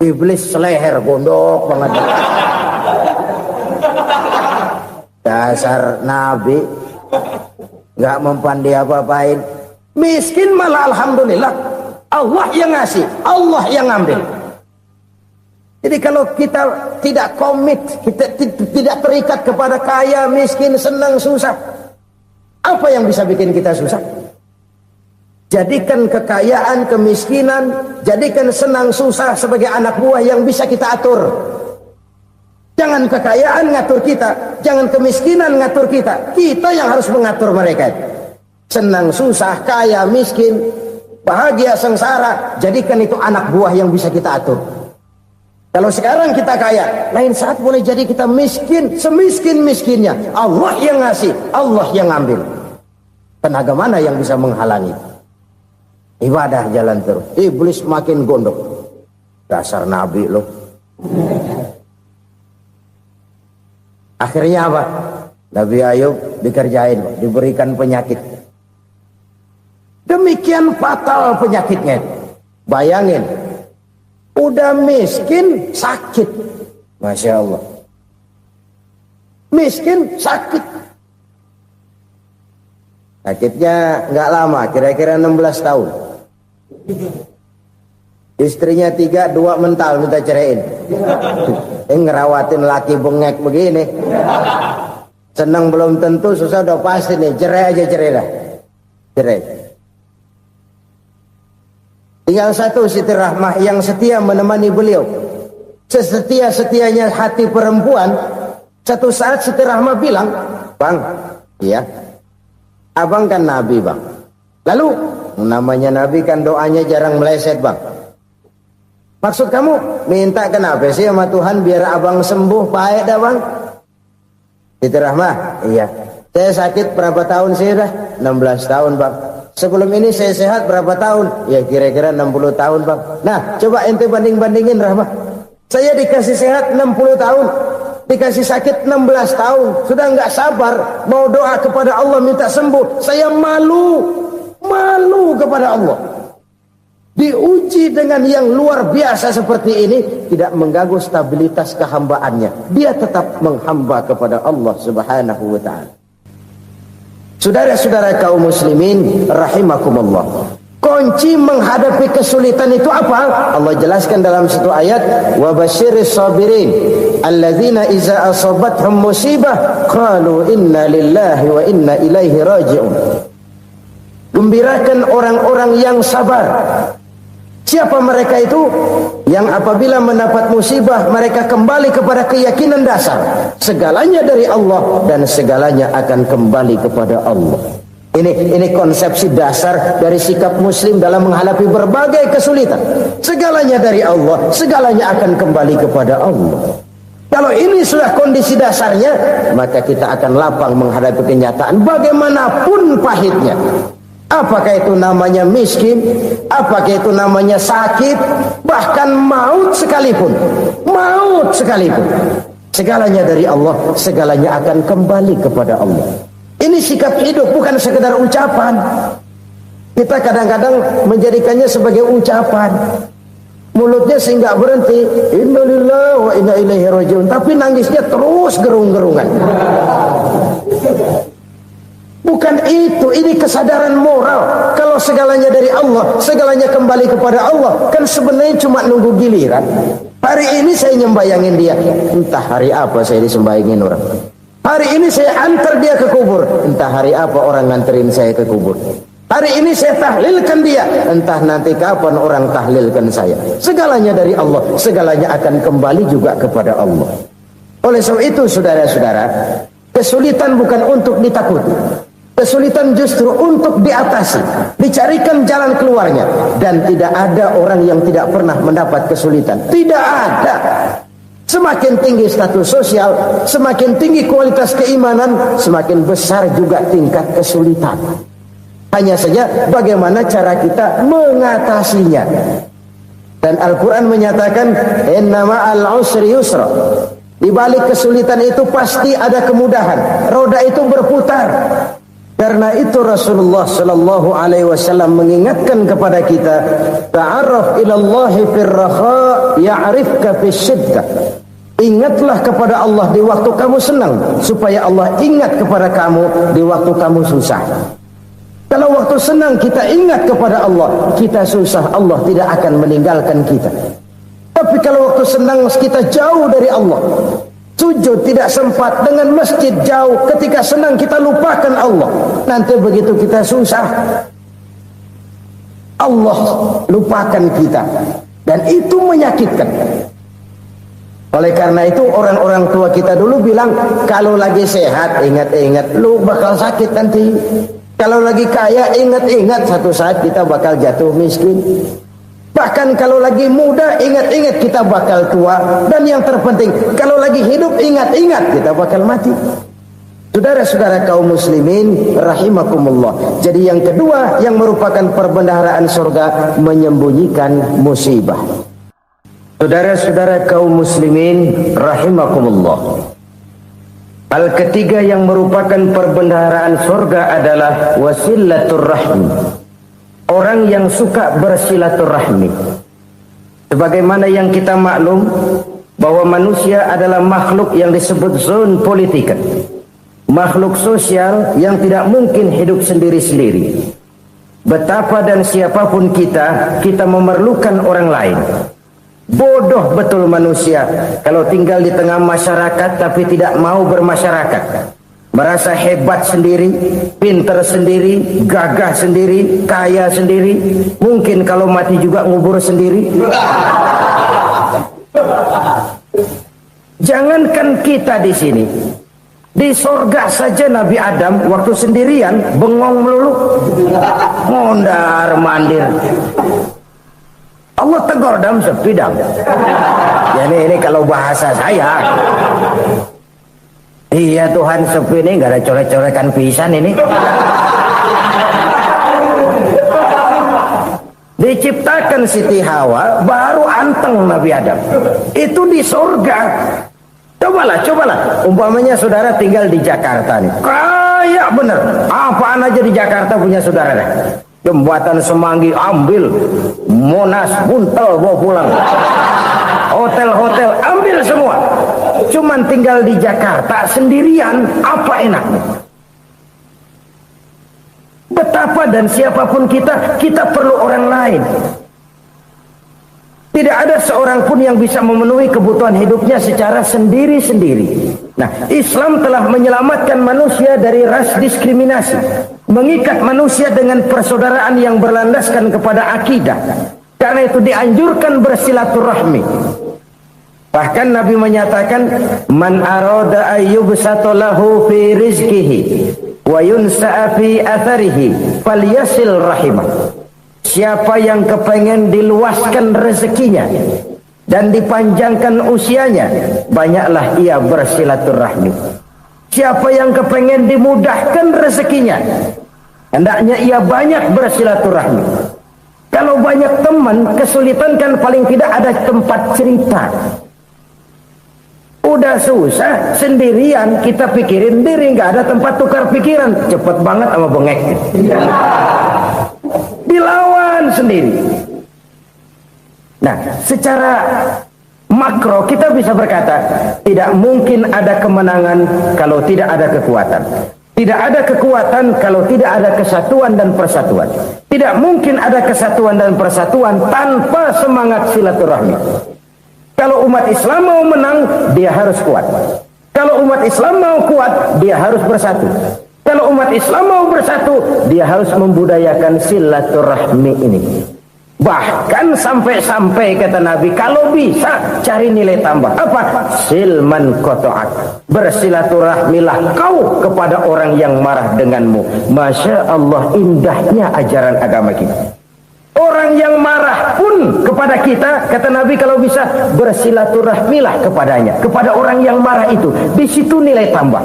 Iblis seleher gondok banget. Dasar Nabi nggak mempan dia apa-apain. Miskin malah alhamdulillah. Allah yang ngasih, Allah yang ambil. Jadi kalau kita tidak komit, kita tidak terikat kepada kaya, miskin, senang, susah, apa yang bisa bikin kita susah? Jadikan kekayaan, kemiskinan, jadikan senang, susah sebagai anak buah yang bisa kita atur. Jangan kekayaan ngatur kita, jangan kemiskinan ngatur kita. Kita yang harus mengatur mereka. Senang, susah, kaya, miskin, bahagia, sengsara, jadikan itu anak buah yang bisa kita atur. Kalau sekarang kita kaya, lain saat boleh jadi kita miskin, semiskin-miskinnya. Allah yang ngasih, Allah yang ambil. Tenaga mana yang bisa menghalangi? Ibadah jalan terus. Iblis makin gondok. Dasar Nabi loh. Akhirnya apa? Nabi Ayub dikerjain, diberikan penyakit. Demikian fatal penyakitnya. Bayangin, Udah miskin, sakit. Masya Allah. Miskin, sakit. Sakitnya nggak lama, kira-kira 16 tahun. Istrinya 3, 2 mental minta ceraiin. Ngerawatin laki bengek begini. Senang belum tentu, susah udah pasti nih. Cerai aja, cerai dah. Cerai. Tinggal satu Siti Rahmah yang setia menemani beliau. Sesetia-setianya hati perempuan. Satu saat Siti Rahmah bilang, "Bang, iya, abang kan Nabi, Bang. Lalu, namanya Nabi kan doanya jarang meleset, Bang. Maksud kamu minta kenapa sih sama Tuhan biar abang sembuh, baik dah, Bang?" Siti Rahmah, "Iya. Saya sakit berapa tahun sih dah? 16 tahun, Bang. Sebelum ini saya sehat berapa tahun? Ya kira-kira 60 tahun, Bang. Nah, coba ente banding-bandingin, Rahmah. Saya dikasih sehat 60 tahun. Dikasih sakit 16 tahun. Sudah nggak sabar mau doa kepada Allah minta sembuh. Saya malu kepada Allah. Diuji dengan yang luar biasa seperti ini, tidak mengganggu stabilitas kehambaannya. Dia tetap menghamba kepada Allah Subhanahu wa ta'ala. Saudara-saudara kaum muslimin rahimakumullah. Kunci menghadapi kesulitan itu apa? Allah jelaskan dalam satu ayat, wa basyiris sabirin alladzina iza asabathum musibah qalu inna lillahi wa inna ilaihi raji'un. Gembirakan orang-orang yang sabar. Siapa mereka itu? Yang apabila mendapat musibah mereka kembali kepada keyakinan dasar, segalanya dari Allah dan segalanya akan kembali kepada Allah. Ini konsepsi dasar dari sikap muslim dalam menghadapi berbagai kesulitan. Segalanya dari Allah, segalanya akan kembali kepada Allah. Kalau ini sudah kondisi dasarnya, maka kita akan lapang menghadapi kenyataan bagaimanapun pahitnya. Apakah itu namanya miskin, apakah itu namanya sakit, bahkan maut sekalipun. Segalanya dari Allah, segalanya akan kembali kepada Allah. Ini sikap hidup, bukan sekedar ucapan. Kita kadang-kadang menjadikannya sebagai ucapan. Mulutnya sehingga berhenti, innalillahi wa inna ilaihi raji'un, tapi nangisnya terus gerung-gerungan. Bukan itu, ini kesadaran moral. Kalau segalanya dari Allah, segalanya kembali kepada Allah, kan sebenarnya cuma nunggu giliran. Hari ini saya nyembayangin dia, entah hari apa saya disembayangin orang. Hari ini saya antar dia ke kubur, entah hari apa orang nganterin saya ke kubur. Hari ini saya tahlilkan dia, entah nanti kapan orang tahlilkan saya. Segalanya dari Allah, segalanya akan kembali juga kepada Allah. Oleh sebab itu saudara-saudara, kesulitan bukan untuk ditakuti. Kesulitan justru untuk diatasi, dicarikan jalan keluarnya. Dan tidak ada orang yang tidak pernah mendapat kesulitan. Tidak ada. Semakin tinggi status sosial, semakin tinggi kualitas keimanan, semakin besar juga tingkat kesulitan. Hanya saja bagaimana cara kita mengatasinya. Dan Al-Quran menyatakan, inna ma'al usri yusra. Di balik kesulitan itu pasti ada kemudahan. Roda itu berputar. Karena itu Rasulullah sallallahu alaihi wasallam mengingatkan kepada kita, ta'arraf ila Allah fir raha ya'rifka fis syiddah. Ingatlah kepada Allah di waktu kamu senang, supaya Allah ingat kepada kamu di waktu kamu susah. Kalau waktu senang kita ingat kepada Allah, kita susah, Allah tidak akan meninggalkan kita. Tapi kalau waktu senang kita jauh dari Allah, sujud tidak sempat, dengan masjid jauh, ketika senang kita lupakan Allah. Nanti begitu kita susah, Allah lupakan kita. Dan itu menyakitkan. Oleh karena itu orang-orang tua kita dulu bilang, kalau lagi sehat ingat-ingat lu bakal sakit nanti. Kalau lagi kaya ingat-ingat satu saat kita bakal jatuh miskin. Bahkan kalau lagi muda ingat-ingat kita bakal tua. Dan yang terpenting kalau lagi hidup ingat-ingat kita bakal mati. Saudara-saudara kaum muslimin rahimakumullah. Jadi yang kedua yang merupakan perbendaharaan surga, menyembunyikan musibah. Saudara-saudara kaum muslimin rahimakumullah. Hal ketiga yang merupakan perbendaharaan surga adalah wasilatur rahmi. Orang yang suka bersilaturahmi. Sebagaimana yang kita maklum bahwa manusia adalah makhluk yang disebut zon politika, makhluk sosial yang tidak mungkin hidup sendiri-sendiri. Betapa dan siapapun kita memerlukan orang lain. Bodoh betul manusia kalau tinggal di tengah masyarakat tapi tidak mau bermasyarakat. Merasa hebat sendiri, pintar sendiri, gagah sendiri, kaya sendiri. Mungkin kalau mati juga ngubur sendiri. Jangankan kita di sini, di sorga saja Nabi Adam waktu sendirian bengong melulu, mondar mandir. Allah tegur dam sepi dam. Jadi ini kalau bahasa saya. Iya Tuhan, sepi ini nggak ada coret-corekan pisan ini. Diciptakan Siti Hawa baru anteng Nabi Adam. Itu di surga. Cobalah. Umpamanya saudara tinggal di Jakarta nih. Kayak bener. Apaan aja di Jakarta punya saudara dah. Jembatan Semanggi ambil, Monas Buntel bawa pulang. Hotel-hotel ambil semua. Cuman tinggal di Jakarta sendirian, apa enaknya? Betapa dan siapapun kita perlu orang lain. Tidak ada seorang pun yang bisa memenuhi kebutuhan hidupnya secara sendiri-sendiri. Nah, Islam telah menyelamatkan manusia dari ras diskriminasi, mengikat manusia dengan persaudaraan yang berlandaskan kepada akidah. Karena itu dianjurkan bersilaturahmi. Bahkan Nabi menyatakan, man arada ayyubsata lahu fi rizqihi wa yunsa'a fi atharihi falyasil rahimah. Siapa yang kepengen diluaskan rezekinya dan dipanjangkan usianya, banyaklah ia bersilaturahmi. Siapa yang kepengen dimudahkan rezekinya, hendaknya ia banyak bersilaturahmi. Kalau banyak teman, kesulitan kan paling tidak ada tempat cerita. Udah susah sendirian, kita pikirin diri, nggak ada tempat tukar pikiran. Cepet banget sama bengek. Dilawan sendiri. Nah, secara makro kita bisa berkata, tidak mungkin ada kemenangan kalau tidak ada kekuatan. Tidak ada kekuatan kalau tidak ada kesatuan dan persatuan. Tidak mungkin ada kesatuan dan persatuan tanpa semangat silaturahmi. Kalau umat Islam mau menang, dia harus kuat. Kalau umat Islam mau kuat, dia harus bersatu. Kalau umat Islam mau bersatu, dia harus membudayakan silaturahmi ini. Bahkan sampai-sampai kata Nabi, kalau bisa cari nilai tambah. Apa? Silman qata'ak. Bersilaturahmilah kau kepada orang yang marah denganmu. Masya Allah, indahnya ajaran agama kita. Orang yang marah pun kepada kita, kata Nabi, kalau bisa bersilaturahmilah kepadanya, kepada orang yang marah itu. Di situ nilai tambah.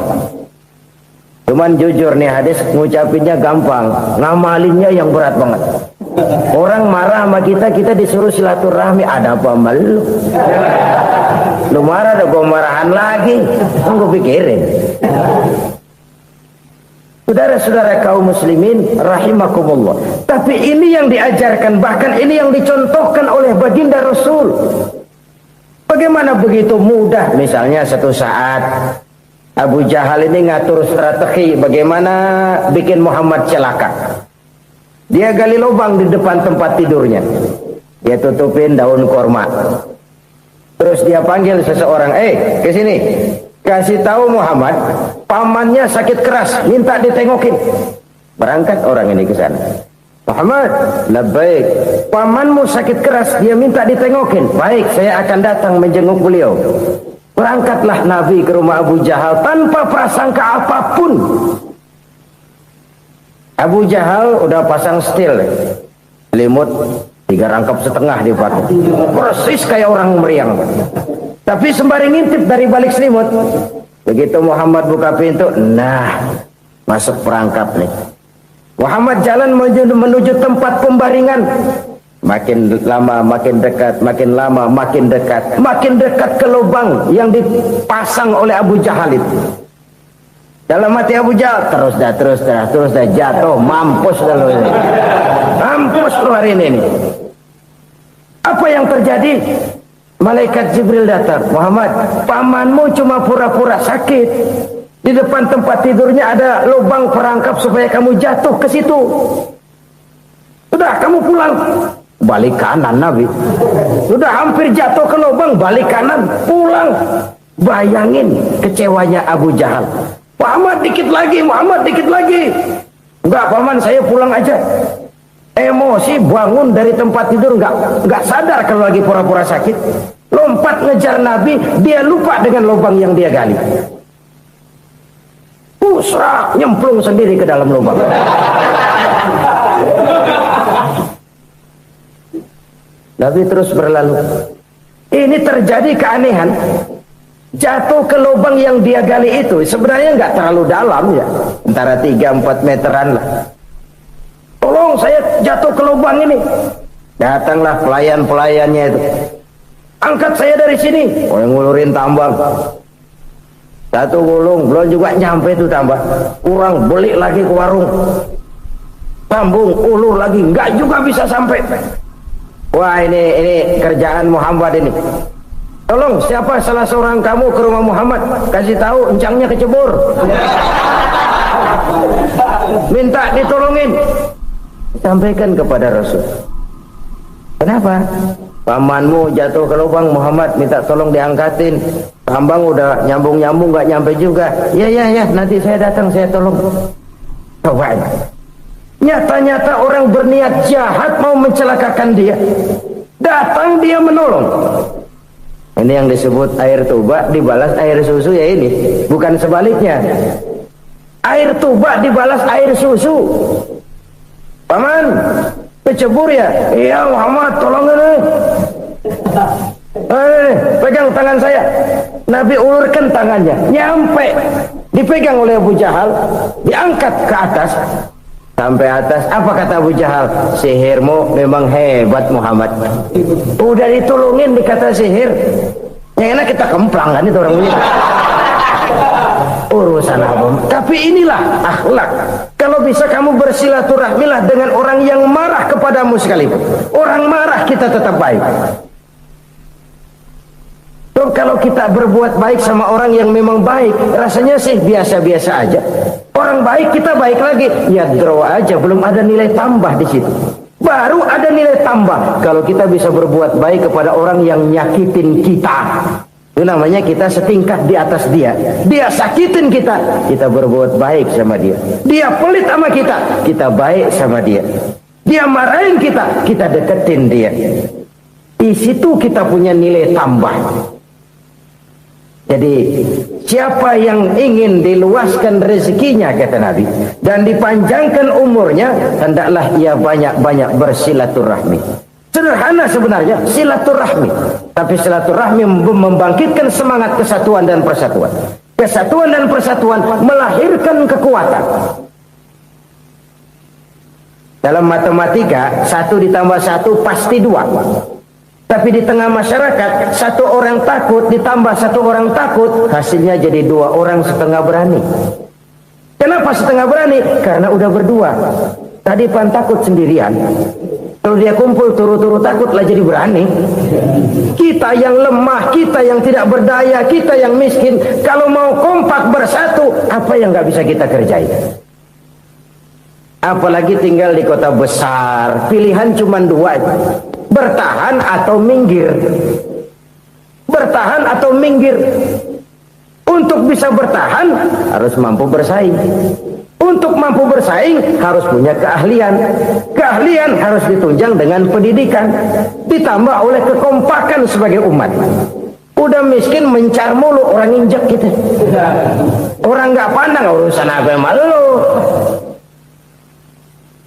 Cuman jujur nih hadis, ngucapinnya gampang, ngamalinnya yang berat banget. Orang marah sama kita disuruh silaturahmi, ada apa sama lu? Lu marah, ada gua marahan lagi. Tunggu pikirin. Saudara-saudara kaum muslimin rahimakumullah. Tapi ini yang diajarkan, bahkan ini yang dicontohkan oleh baginda Rasul. Bagaimana begitu mudah, misalnya satu saat Abu Jahal ini ngatur strategi bagaimana bikin Muhammad celaka. Dia gali lubang di depan tempat tidurnya. Dia tutupin daun korma. Terus dia panggil seseorang, ke sini. Kasih tahu Muhammad, pamannya sakit keras, minta ditengokin. Berangkat orang ini ke sana. Muhammad, labbaik. Pamanmu sakit keras, dia minta ditengokin. Baik, saya akan datang menjenguk beliau. Berangkatlah Nabi ke rumah Abu Jahal tanpa prasangka apapun. Abu Jahal udah pasang setil, selimut 3 rangkap setengah dipakai, persis kayak orang meriang. Tapi sembari ngintip dari balik selimut. Begitu Muhammad buka pintu, nah masuk perangkap nih. Muhammad jalan menuju tempat pembaringan. Makin lama makin dekat, makin lama makin dekat, makin dekat ke lubang yang dipasang oleh Abu Jahal itu. Dalam hati Abu Jahal, terus dah jatuh, mampus dah lu ini. Mampus lu hari ini nih. Apa yang terjadi? Malaikat Jibril datang. Muhammad, pamanmu cuma pura-pura sakit. Di depan tempat tidurnya ada lubang perangkap supaya kamu jatuh ke situ. Sudah, kamu pulang. Balik kanan Nabi. Sudah hampir jatuh ke lubang, balik kanan, pulang. Bayangin kecewanya Abu Jahal. Muhammad dikit lagi, Muhammad dikit lagi. Enggak paman, saya pulang aja. Emosi, bangun dari tempat tidur, enggak sadar kalau lagi pura-pura sakit. Lompat ngejar Nabi, dia lupa dengan lubang yang dia gali. Pusra, nyemplung sendiri ke dalam lubang. Nabi terus berlalu. Ini terjadi keanehan. Jatuh ke lubang yang dia gali itu sebenarnya nggak terlalu dalam ya, antara 3-4 meteran lah. Tolong saya jatuh ke lubang ini. Datanglah pelayan-pelayannya itu. Angkat saya dari sini. Oh, yang ngulurin tambang. Satu gulung, belum juga nyampe itu tambang. Kurang, beli lagi ke warung. Sambung, ulur lagi, nggak juga bisa sampai. Wah, ini kerjaan Muhammad ini. Tolong, siapa salah seorang kamu ke rumah Muhammad, kasih tahu encangnya kecebur. Minta ditolongin. Sampaikan kepada Rasul. Kenapa? Pamanmu jatuh ke lubang, Muhammad minta tolong diangkatin. Tambang udah nyambung-nyambung nggak nyampe juga. Ya, nanti saya datang, saya tolong. Coba. Nyata-nyata orang berniat jahat mau mencelakakan dia. Datang dia menolong. Ini yang disebut air tuba dibalas air susu ya ini. Bukan sebaliknya. Air tuba dibalas air susu. Paman, kecebur ya? Iya Muhammad, tolong ini. Pegang tangan saya. Nabi ulurkan tangannya. Nyampe. Dipegang oleh Abu Jahal. Diangkat ke atas. Sampai atas, apa kata Abu Jahal? Sihirmu memang hebat Muhammad. Udah ditolongin dikata sihir. Yang enak kita kemplang kan itu orang punya. Urusan apa? Tapi inilah akhlak. Kalau bisa kamu bersilaturahmilah dengan orang yang marah kepadamu sekalipun. Orang marah kita tetap baik. So, kalau kita berbuat baik sama orang yang memang baik, rasanya sih biasa-biasa aja. Orang baik kita baik lagi, ya draw aja, belum ada nilai tambah di situ. Baru ada nilai tambah kalau kita bisa berbuat baik kepada orang yang nyakitin kita. Itu namanya kita setingkat di atas dia. Dia sakitin kita, kita berbuat baik sama dia. Dia pelit sama kita, kita baik sama dia. Dia marahin kita, kita deketin dia. Di situ kita punya nilai tambah. Jadi siapa yang ingin diluaskan rezekinya kata Nabi dan dipanjangkan umurnya, hendaklah ia banyak-banyak bersilaturahmi. Sederhana sebenarnya silaturahmi, tapi silaturahmi membangkitkan semangat kesatuan dan persatuan. Kesatuan dan persatuan melahirkan kekuatan. Dalam matematika 1 ditambah 1 pasti 2. Tapi di tengah masyarakat, 1 orang takut ditambah 1 orang takut, hasilnya jadi 2 orang setengah berani. Kenapa setengah berani? Karena udah berdua. Tadi pan takut sendirian. Kalau dia kumpul turu-turu takutlah jadi berani. Kita yang lemah, kita yang tidak berdaya, kita yang miskin, kalau mau kompak bersatu, apa yang nggak bisa kita kerjain? Apalagi tinggal di kota besar, pilihan cuma 2. Bertahan atau minggir. Bertahan atau minggir. Untuk bisa bertahan harus mampu bersaing. Untuk mampu bersaing harus punya keahlian. Keahlian harus ditunjang dengan pendidikan, ditambah oleh kekompakan sebagai umat. Udah miskin mencar mulu, orang injek gitu. Orang nggak pandang urusan apa yang malu.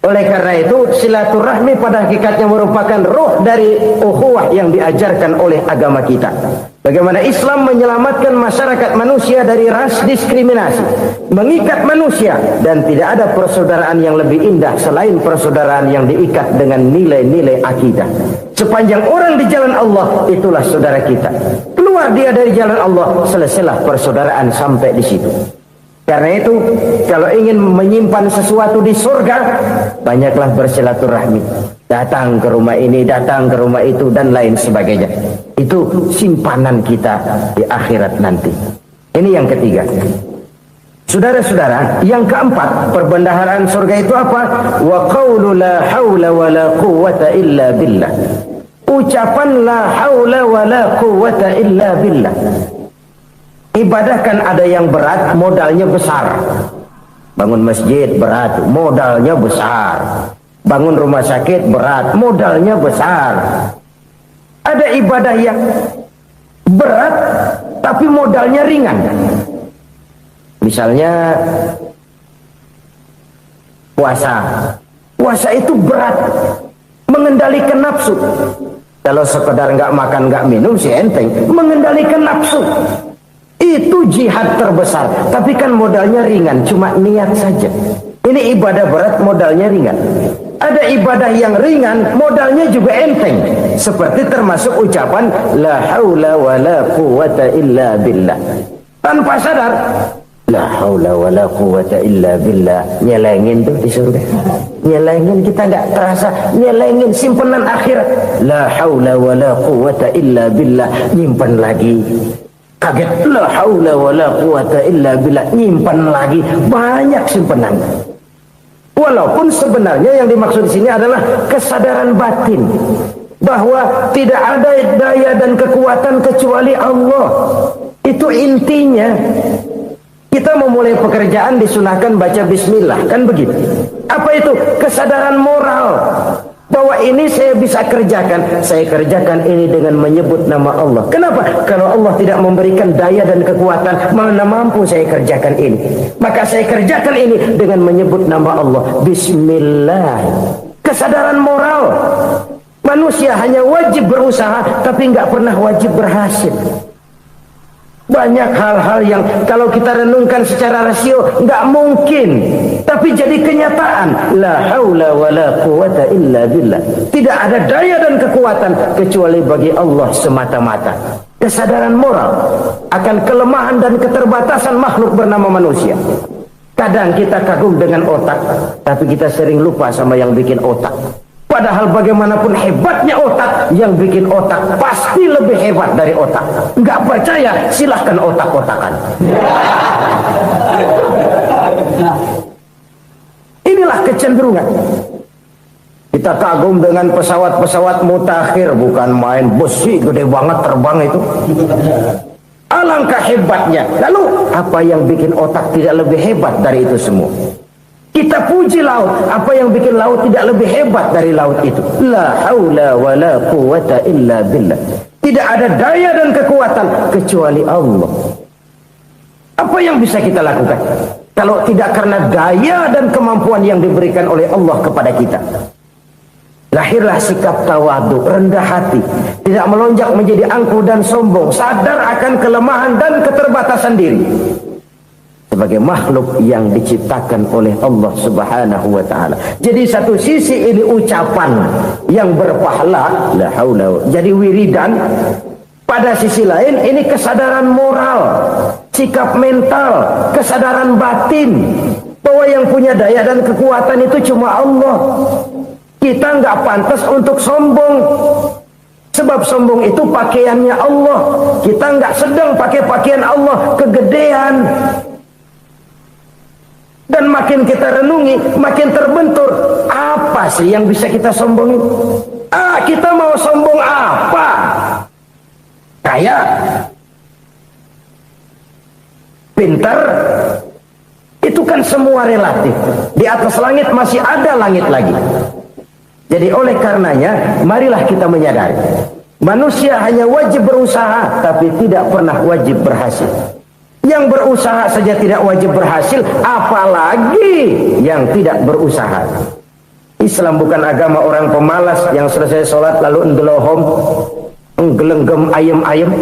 Oleh karena itu silaturahmi pada hakikatnya merupakan ruh dari ukhuwah yang diajarkan oleh agama kita. Bagaimana Islam menyelamatkan masyarakat manusia dari ras diskriminasi, mengikat manusia, dan tidak ada persaudaraan yang lebih indah selain persaudaraan yang diikat dengan nilai-nilai akidah. Sepanjang orang di jalan Allah, itulah saudara kita. Keluar dia dari jalan Allah, selesailah persaudaraan sampai di situ. Karena itu, kalau ingin menyimpan sesuatu di surga, banyaklah bersilaturahmi. Datang ke rumah ini, datang ke rumah itu, dan lain sebagainya. Itu simpanan kita di akhirat nanti. Ini yang ketiga. Saudara-saudara, yang keempat, perbendaharaan surga itu apa? Wa qawlu la hawla wa la quwwata illa billah. Ucapan la hawla wa la quwwata illa billah. Ibadah kan ada yang berat, modalnya besar. Bangun masjid berat, modalnya besar. Bangun rumah sakit berat, modalnya besar. Ada ibadah yang berat tapi modalnya ringan. Misalnya puasa. Puasa itu berat, mengendalikan nafsu. Kalau sekedar nggak makan nggak minum sih enteng. Mengendalikan nafsu itu jihad terbesar. Tapi kan modalnya ringan, cuma niat saja. Ini ibadah berat, modalnya ringan. Ada ibadah yang ringan, modalnya juga enteng. Seperti termasuk ucapan la haula wa la quwwata illa billah. Tanpa sadar, la haula wa la quwwata illa billah. Nyelengin tuh di surga. Nyelengin, kita nggak terasa. Nyelengin simpenan akhirat. La haula wa la quwwata illa billah. Nyimpan lagi. Kaget, la haula wa la quwwata illa billah. Nyimpan lagi. Banyak simpenan. Walaupun sebenarnya yang dimaksud di sini adalah kesadaran batin bahwa tidak ada daya dan kekuatan kecuali Allah. Itu intinya. Kita memulai pekerjaan disunahkan baca bismillah, kan begitu? Apa itu? Kesadaran moral bahwa ini saya bisa kerjakan. Saya kerjakan ini dengan menyebut nama Allah. Kenapa? Kalau Allah tidak memberikan daya dan kekuatan, mana mampu saya kerjakan ini. Maka saya kerjakan ini dengan menyebut nama Allah. Bismillah. Kesadaran moral. Manusia hanya wajib berusaha, tapi nggak pernah wajib berhasil. Banyak hal-hal yang kalau kita renungkan secara rasio nggak mungkin, tapi jadi kenyataan. La haula wa la quwwata illa billah. Tidak ada daya dan kekuatan kecuali bagi Allah semata-mata. Kesadaran moral akan kelemahan dan keterbatasan makhluk bernama manusia. Kadang kita kagum dengan otak, tapi kita sering lupa sama yang bikin otak. Padahal bagaimanapun hebatnya otak, yang bikin otak pasti lebih hebat dari otak. Nggak percaya, silahkan otak-otakan. Inilah kecenderungan. Kita kagum dengan pesawat-pesawat mutakhir, bukan main, besi gede banget terbang itu. Alangkah hebatnya. Lalu apa yang bikin otak tidak lebih hebat dari itu semua? Kita puji laut, apa yang bikin laut tidak lebih hebat dari laut itu? La haula wa la quwwata illa billah. Tidak ada daya dan kekuatan kecuali Allah. Apa yang bisa kita lakukan kalau tidak karena daya dan kemampuan yang diberikan oleh Allah kepada kita? Lahirlah sikap tawadu, rendah hati, tidak melonjak menjadi angkuh dan sombong, sadar akan kelemahan dan keterbatasan diri. Sebagai makhluk yang diciptakan oleh Allah Subhanahu wa ta'ala. Jadi satu sisi ini ucapan yang berpahala, la haula, jadi wiridan. Pada sisi lain ini kesadaran moral, sikap mental, kesadaran batin bahwa yang punya daya dan kekuatan itu cuma Allah. Kita nggak pantas untuk sombong. Sebab sombong itu pakaiannya Allah. Kita nggak sedang pakai pakaian Allah, kegedean. Dan makin kita renungi, makin terbentur. Apa sih yang bisa kita sombongin? Kita mau sombong apa? Kaya? Pintar? Itu kan semua relatif. Di atas langit masih ada langit lagi. Jadi oleh karenanya, marilah kita menyadari. Manusia hanya wajib berusaha, tapi tidak pernah wajib berhasil. Yang berusaha saja tidak wajib berhasil, apalagi yang tidak berusaha. Islam bukan agama orang pemalas yang selesai sholat lalu enggelohom, enggelenggem ayem-ayem.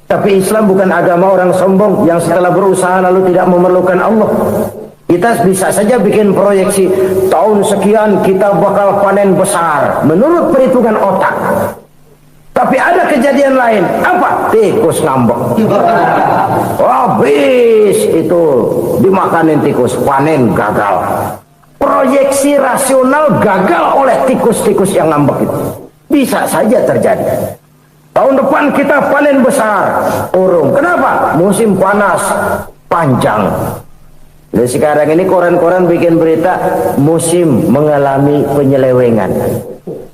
Tapi Islam bukan agama orang sombong yang setelah berusaha lalu tidak memerlukan Allah. Kita bisa saja bikin proyeksi, tahun sekian kita bakal panen besar menurut perhitungan otak. Tapi ada kejadian lain. Apa? Tikus ngambek. Habis itu dimakanin tikus, panen gagal. proyeksi rasional gagal oleh tikus-tikus yang ngambek itu. Bisa saja terjadi. Tahun depan kita panen besar, urung. Kenapa? Musim panas panjang. Nah, sekarang ini koran-koran bikin berita musim mengalami penyelewengan.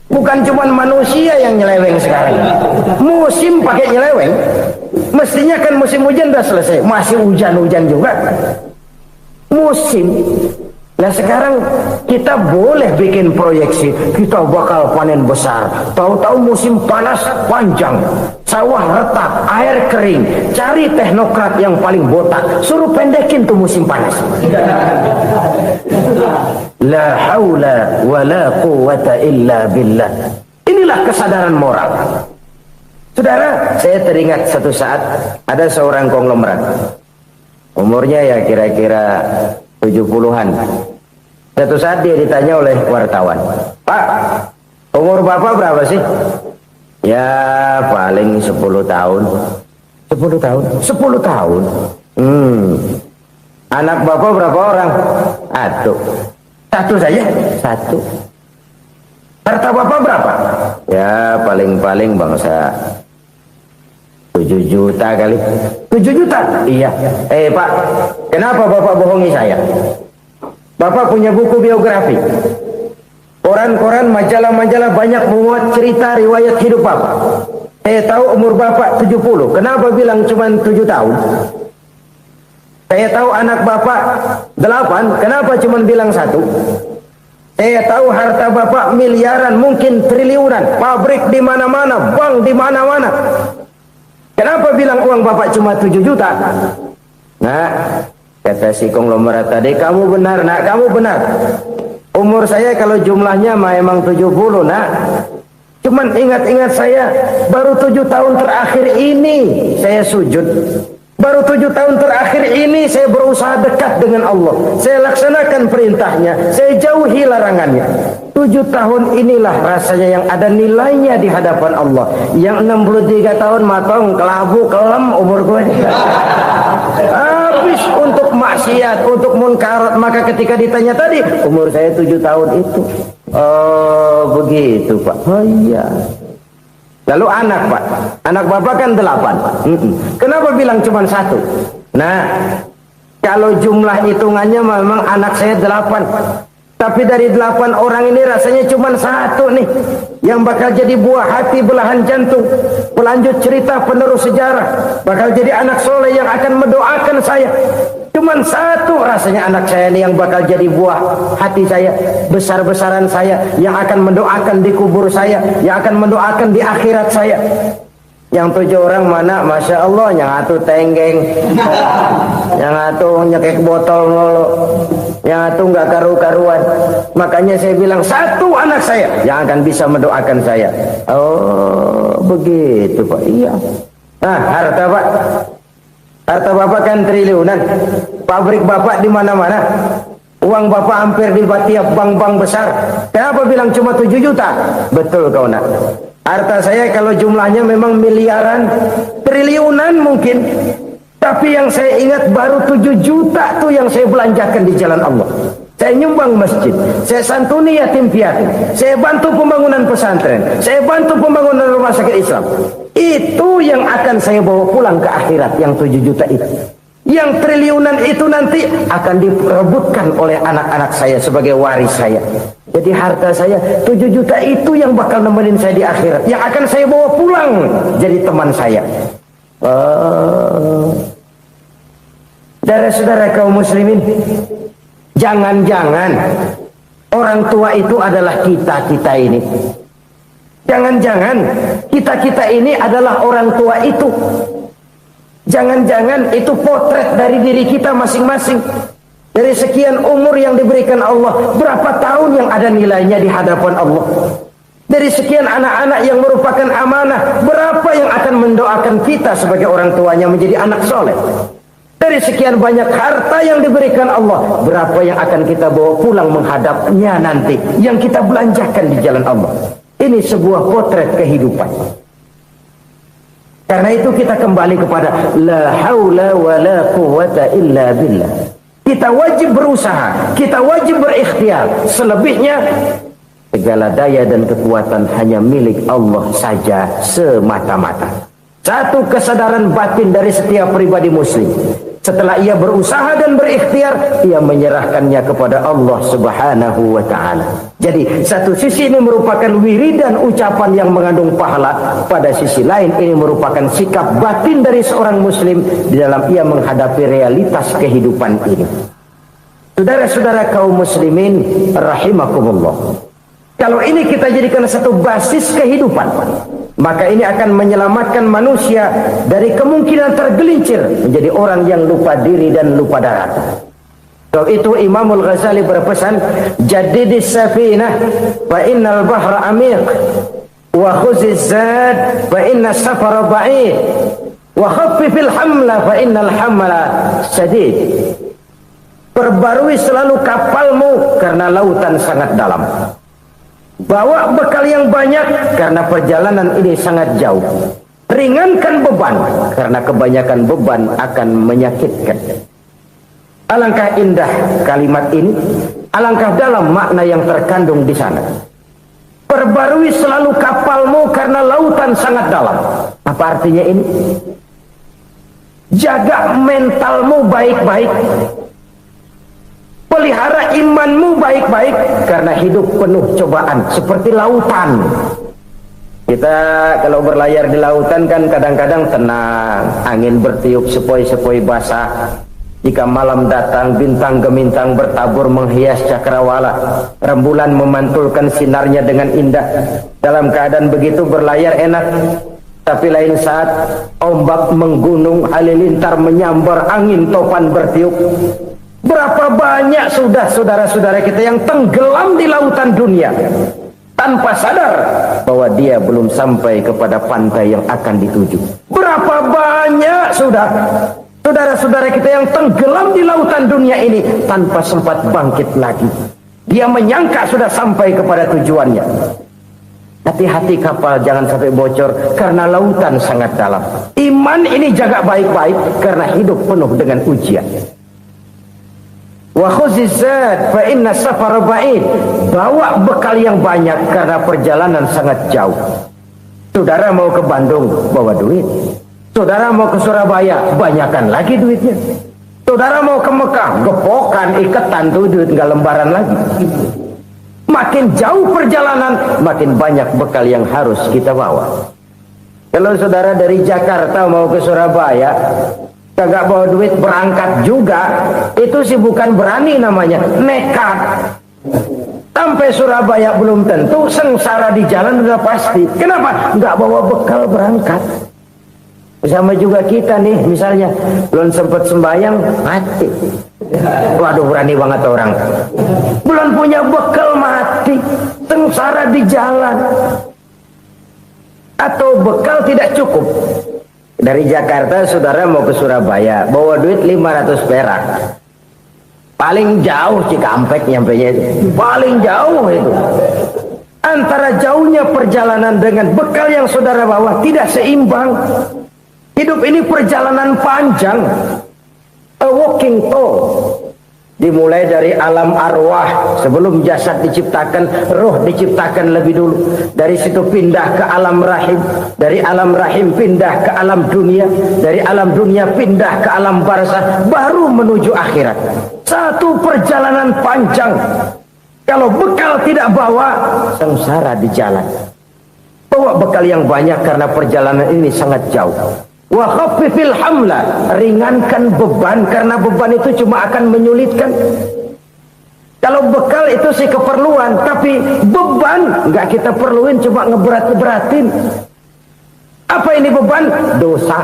Bukan cuma manusia yang nyeleweng sekarang. Musim pakai nyeleweng. Mestinya kan musim hujan udah selesai, masih hujan-hujan juga. Musim. Nah sekarang kita boleh bikin proyeksi, kita bakal panen besar. Tahu-tahu musim panas panjang, sawah retak, air kering. Cari teknokrat yang paling botak, suruh pendekin tuh musim panas. La haula wa la quwwata illa billah. Inilah kesadaran moral. Saudara, saya teringat satu saat ada seorang konglomerat. Umurnya ya kira-kira 70-an. Satu saat dia ditanya oleh wartawan, "Pak, umur Bapak berapa sih?" "Ya paling 10 tahun." 10 tahun? 10 tahun? Anak Bapak berapa orang? Satu saja? Satu. Harta Bapak berapa? Ya paling-paling bangsa 7 juta kali. 7 juta? Iya. Pak, kenapa Bapak bohongi saya? Bapak punya buku biografi. Koran-koran, majalah-majalah banyak memuat cerita riwayat hidup Bapak. Saya tahu umur Bapak 70. Kenapa bilang cuma 7 tahun? Saya tahu anak Bapak 8. Kenapa cuma bilang 1? Saya tahu harta Bapak miliaran, mungkin triliunan. Pabrik di mana-mana, bank di mana-mana. Kenapa bilang uang Bapak cuma 7 juta? Nah, kata si konglomerat tadi, kamu benar nak, kamu benar. Umur saya kalau jumlahnya memang 70 nak. Cuman ingat-ingat saya, baru 7 tahun terakhir ini saya sujud. Baru 7 tahun terakhir ini saya berusaha dekat dengan Allah. Saya laksanakan perintahnya, saya jauhi larangannya. 7 tahun inilah rasanya yang ada nilainya di hadapan Allah. Yang 63 tahun matong, kelabu, kelem umur gue. Habis untuk maksiat, untuk munkarat. Maka ketika ditanya tadi, umur saya 7 tahun itu. Oh begitu Pak. Oh iya. Lalu anak Pak, anak Bapak kan 8. Kenapa bilang cuma 1? Nah, kalau jumlah hitungannya memang anak saya 8. Tapi dari 8 orang ini rasanya cuma 1 nih yang bakal jadi buah hati, belahan jantung, pelanjut cerita, penerus sejarah, bakal jadi anak soleh yang akan mendoakan saya. Cuman 1 rasanya anak saya ini yang bakal jadi buah hati saya, besar-besaran saya, yang akan mendoakan di kubur saya, yang akan mendoakan di akhirat saya. Yang 7 orang mana, Masya Allah, yang atu tenggeng, yang atu nyekek botol ngolo, yang atu nggak karu-karuan. Makanya saya bilang 1 anak saya yang akan bisa mendoakan saya. Oh begitu Pak. Iya. Nah harta Pak, harta Bapak kan triliunan, pabrik Bapak di mana-mana, uang Bapak hampir di tiap bank-bank besar. Kenapa bilang cuma 7 juta? Betul kau nak. Harta saya kalau jumlahnya memang miliaran, triliunan mungkin. Tapi yang saya ingat baru 7 juta tuh yang saya belanjakan di jalan Allah. Saya nyumbang masjid, saya santuni yatim piatu, saya bantu pembangunan pesantren, saya bantu pembangunan rumah sakit Islam. Itu yang akan saya bawa pulang ke akhirat, yang 7 juta itu. Yang triliunan itu nanti akan diperebutkan oleh anak-anak saya sebagai waris saya. Jadi harta saya 7 juta itu yang bakal nemenin saya di akhirat, yang akan saya bawa pulang jadi teman saya. Saudara-saudara kaum muslimin, jangan-jangan orang tua itu adalah kita-kita ini. Jangan-jangan kita-kita ini adalah orang tua itu. Jangan-jangan itu potret dari diri kita masing-masing. Dari sekian umur yang diberikan Allah, berapa tahun yang ada nilainya di hadapan Allah? Dari sekian anak-anak yang merupakan amanah, berapa yang akan mendoakan kita sebagai orang tuanya menjadi anak soleh? Dari sekian banyak harta yang diberikan Allah, berapa yang akan kita bawa pulang menghadapnya nanti, yang kita belanjakan di jalan Allah? Ini sebuah potret kehidupan. Karena itu kita kembali kepada la haula wa la quwwata illa billah. Kita wajib berusaha, kita wajib berikhtiar. Selebihnya segala daya dan kekuatan hanya milik Allah saja semata-mata. Satu kesadaran batin dari setiap pribadi muslim. Setelah ia berusaha dan berikhtiar, ia menyerahkannya kepada Allah Subhanahu wa ta'ala. Jadi satu sisi ini merupakan wiridan ucapan yang mengandung pahala. Pada sisi lain ini merupakan sikap batin dari seorang muslim di dalam ia menghadapi realitas kehidupan ini. Saudara-saudara kaum muslimin rahimakumullah, kalau ini kita jadikan satu basis kehidupan, maka ini akan menyelamatkan manusia dari kemungkinan tergelincir menjadi orang yang lupa diri dan lupa darat. Sebab itu Imamul Ghazali berpesan, jadidis safinah fa innal bahra amiq wa khuziz zad fa inna safara ba'id wa khaffifil hamla fa innal hamla sadid. Perbarui selalu kapalmu karena lautan sangat dalam. Bawa bekal yang banyak karena perjalanan ini sangat jauh. Ringankan beban karena kebanyakan beban akan menyakitkan. Alangkah indah kalimat ini, alangkah dalam makna yang terkandung di sana. Perbarui selalu kapalmu karena lautan sangat dalam. Apa artinya ini? Jaga mentalmu baik-baik. Pelihara imanmu baik-baik karena hidup penuh cobaan seperti lautan. Kita kalau berlayar di lautan kan kadang-kadang tenang, angin bertiup sepoi-sepoi basah. Jika malam datang, bintang gemintang bertabur menghias cakrawala. Rembulan memantulkan sinarnya dengan indah. Dalam keadaan begitu berlayar enak. Tapi lain saat ombak menggunung, halilintar menyambar, angin topan bertiup. Berapa banyak sudah saudara-saudara kita yang tenggelam di lautan dunia tanpa sadar bahwa dia belum sampai kepada pantai yang akan dituju. Berapa banyak sudah saudara-saudara kita yang tenggelam di lautan dunia ini tanpa sempat bangkit lagi. Dia menyangka sudah sampai kepada tujuannya. Hati-hati kapal jangan sampai bocor karena lautan sangat dalam. Iman ini jaga baik-baik karena hidup penuh dengan ujian. Wa khuzizat fa inna safara ba'id. Bawa bekal yang banyak karena perjalanan sangat jauh. Saudara mau ke Bandung, bawa duit. Saudara mau ke Surabaya, banyakan lagi duitnya. Saudara mau ke Mekah, gepokan, iketan tuh duit nggak lembaran lagi. Makin jauh perjalanan, makin banyak bekal yang harus kita bawa. Kalau saudara dari Jakarta mau ke Surabaya, kagak bawa duit berangkat juga, itu sih bukan berani namanya, nekat. Sampai Surabaya belum tentu, sengsara di jalan udah pasti. Kenapa? Nggak bawa bekal berangkat. Sama juga kita nih, misalnya belum sempat sembahyang, mati. Waduh, berani banget orang. Belum punya bekal, mati. Sengsara di jalan. Atau bekal tidak cukup. Dari Jakarta saudara mau ke Surabaya, bawa duit 500 perak. Paling jauh Cikampek nyampenya itu. Paling jauh itu. Antara jauhnya perjalanan dengan bekal yang saudara bawa tidak seimbang. Hidup ini perjalanan panjang. A walking tour. Dimulai dari alam arwah, sebelum jasad diciptakan, roh diciptakan lebih dulu. Dari situ pindah ke alam rahim, dari alam rahim pindah ke alam dunia, dari alam dunia pindah ke alam barzah, baru menuju akhirat. Satu perjalanan panjang. Kalau bekal tidak bawa, sengsara di jalan. Bawa bekal yang banyak karena perjalanan ini sangat jauh. Wa khaffifil hamla, ringankan beban karena beban itu cuma akan menyulitkan. Kalau bekal itu sih keperluan, tapi beban nggak kita perluin, cuma ngeberat-beratin. Apa ini beban? Dosa,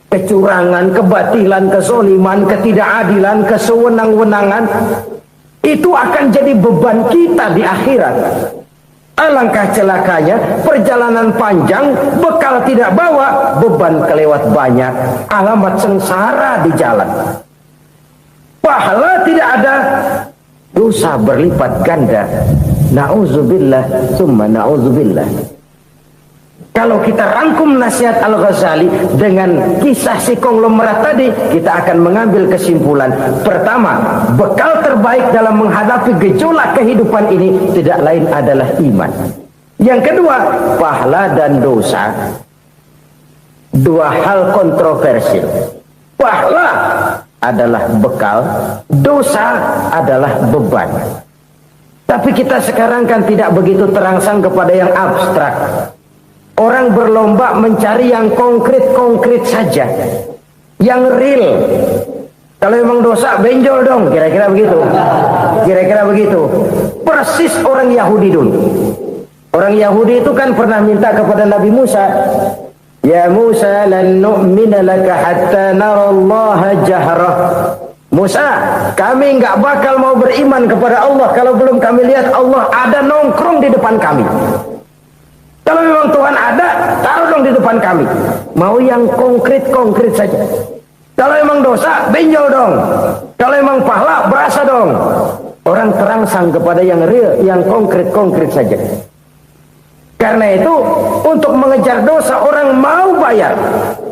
kecurangan, kebatilan, kezoliman, ketidakadilan, kesewenang-wenangan. Itu akan jadi beban kita di akhirat. Alangkah celakanya, perjalanan panjang, bekal tidak bawa, beban kelewat banyak, alamat sengsara di jalan. Pahala tidak ada, dosa berlipat ganda. Na'udzubillah, summa na'udzubillah. Kalau kita rangkum nasihat Al-Ghazali dengan kisah si konglomerat tadi, kita akan mengambil kesimpulan. Pertama, bekal terbaik dalam menghadapi gejolak kehidupan ini tidak lain adalah iman. Yang kedua, pahala dan dosa. Dua hal kontroversial. Pahala adalah bekal, dosa adalah beban. Tapi kita sekarang kan tidak begitu terangsang kepada yang abstrak. Orang berlomba mencari yang konkret-konkret saja, yang real. Kalau memang dosa, benjol dong, kira-kira begitu. Kira-kira begitu. Persis orang Yahudi dulu. Orang Yahudi itu kan pernah minta kepada Nabi Musa, ya Musa, lan nu'mina laka hatta narallaha jahrah. Musa, kami nggak bakal mau beriman kepada Allah kalau belum kami lihat Allah ada nongkrong di depan kami. Kalau memang Tuhan ada, taruh dong di depan kami. Mau yang konkret-konkret saja. Kalau memang dosa, benjol dong. Kalau memang pahala, berasa dong. Orang terangsang kepada yang real, yang konkret-konkret saja. Karena itu, untuk mengejar dosa orang mau bayar.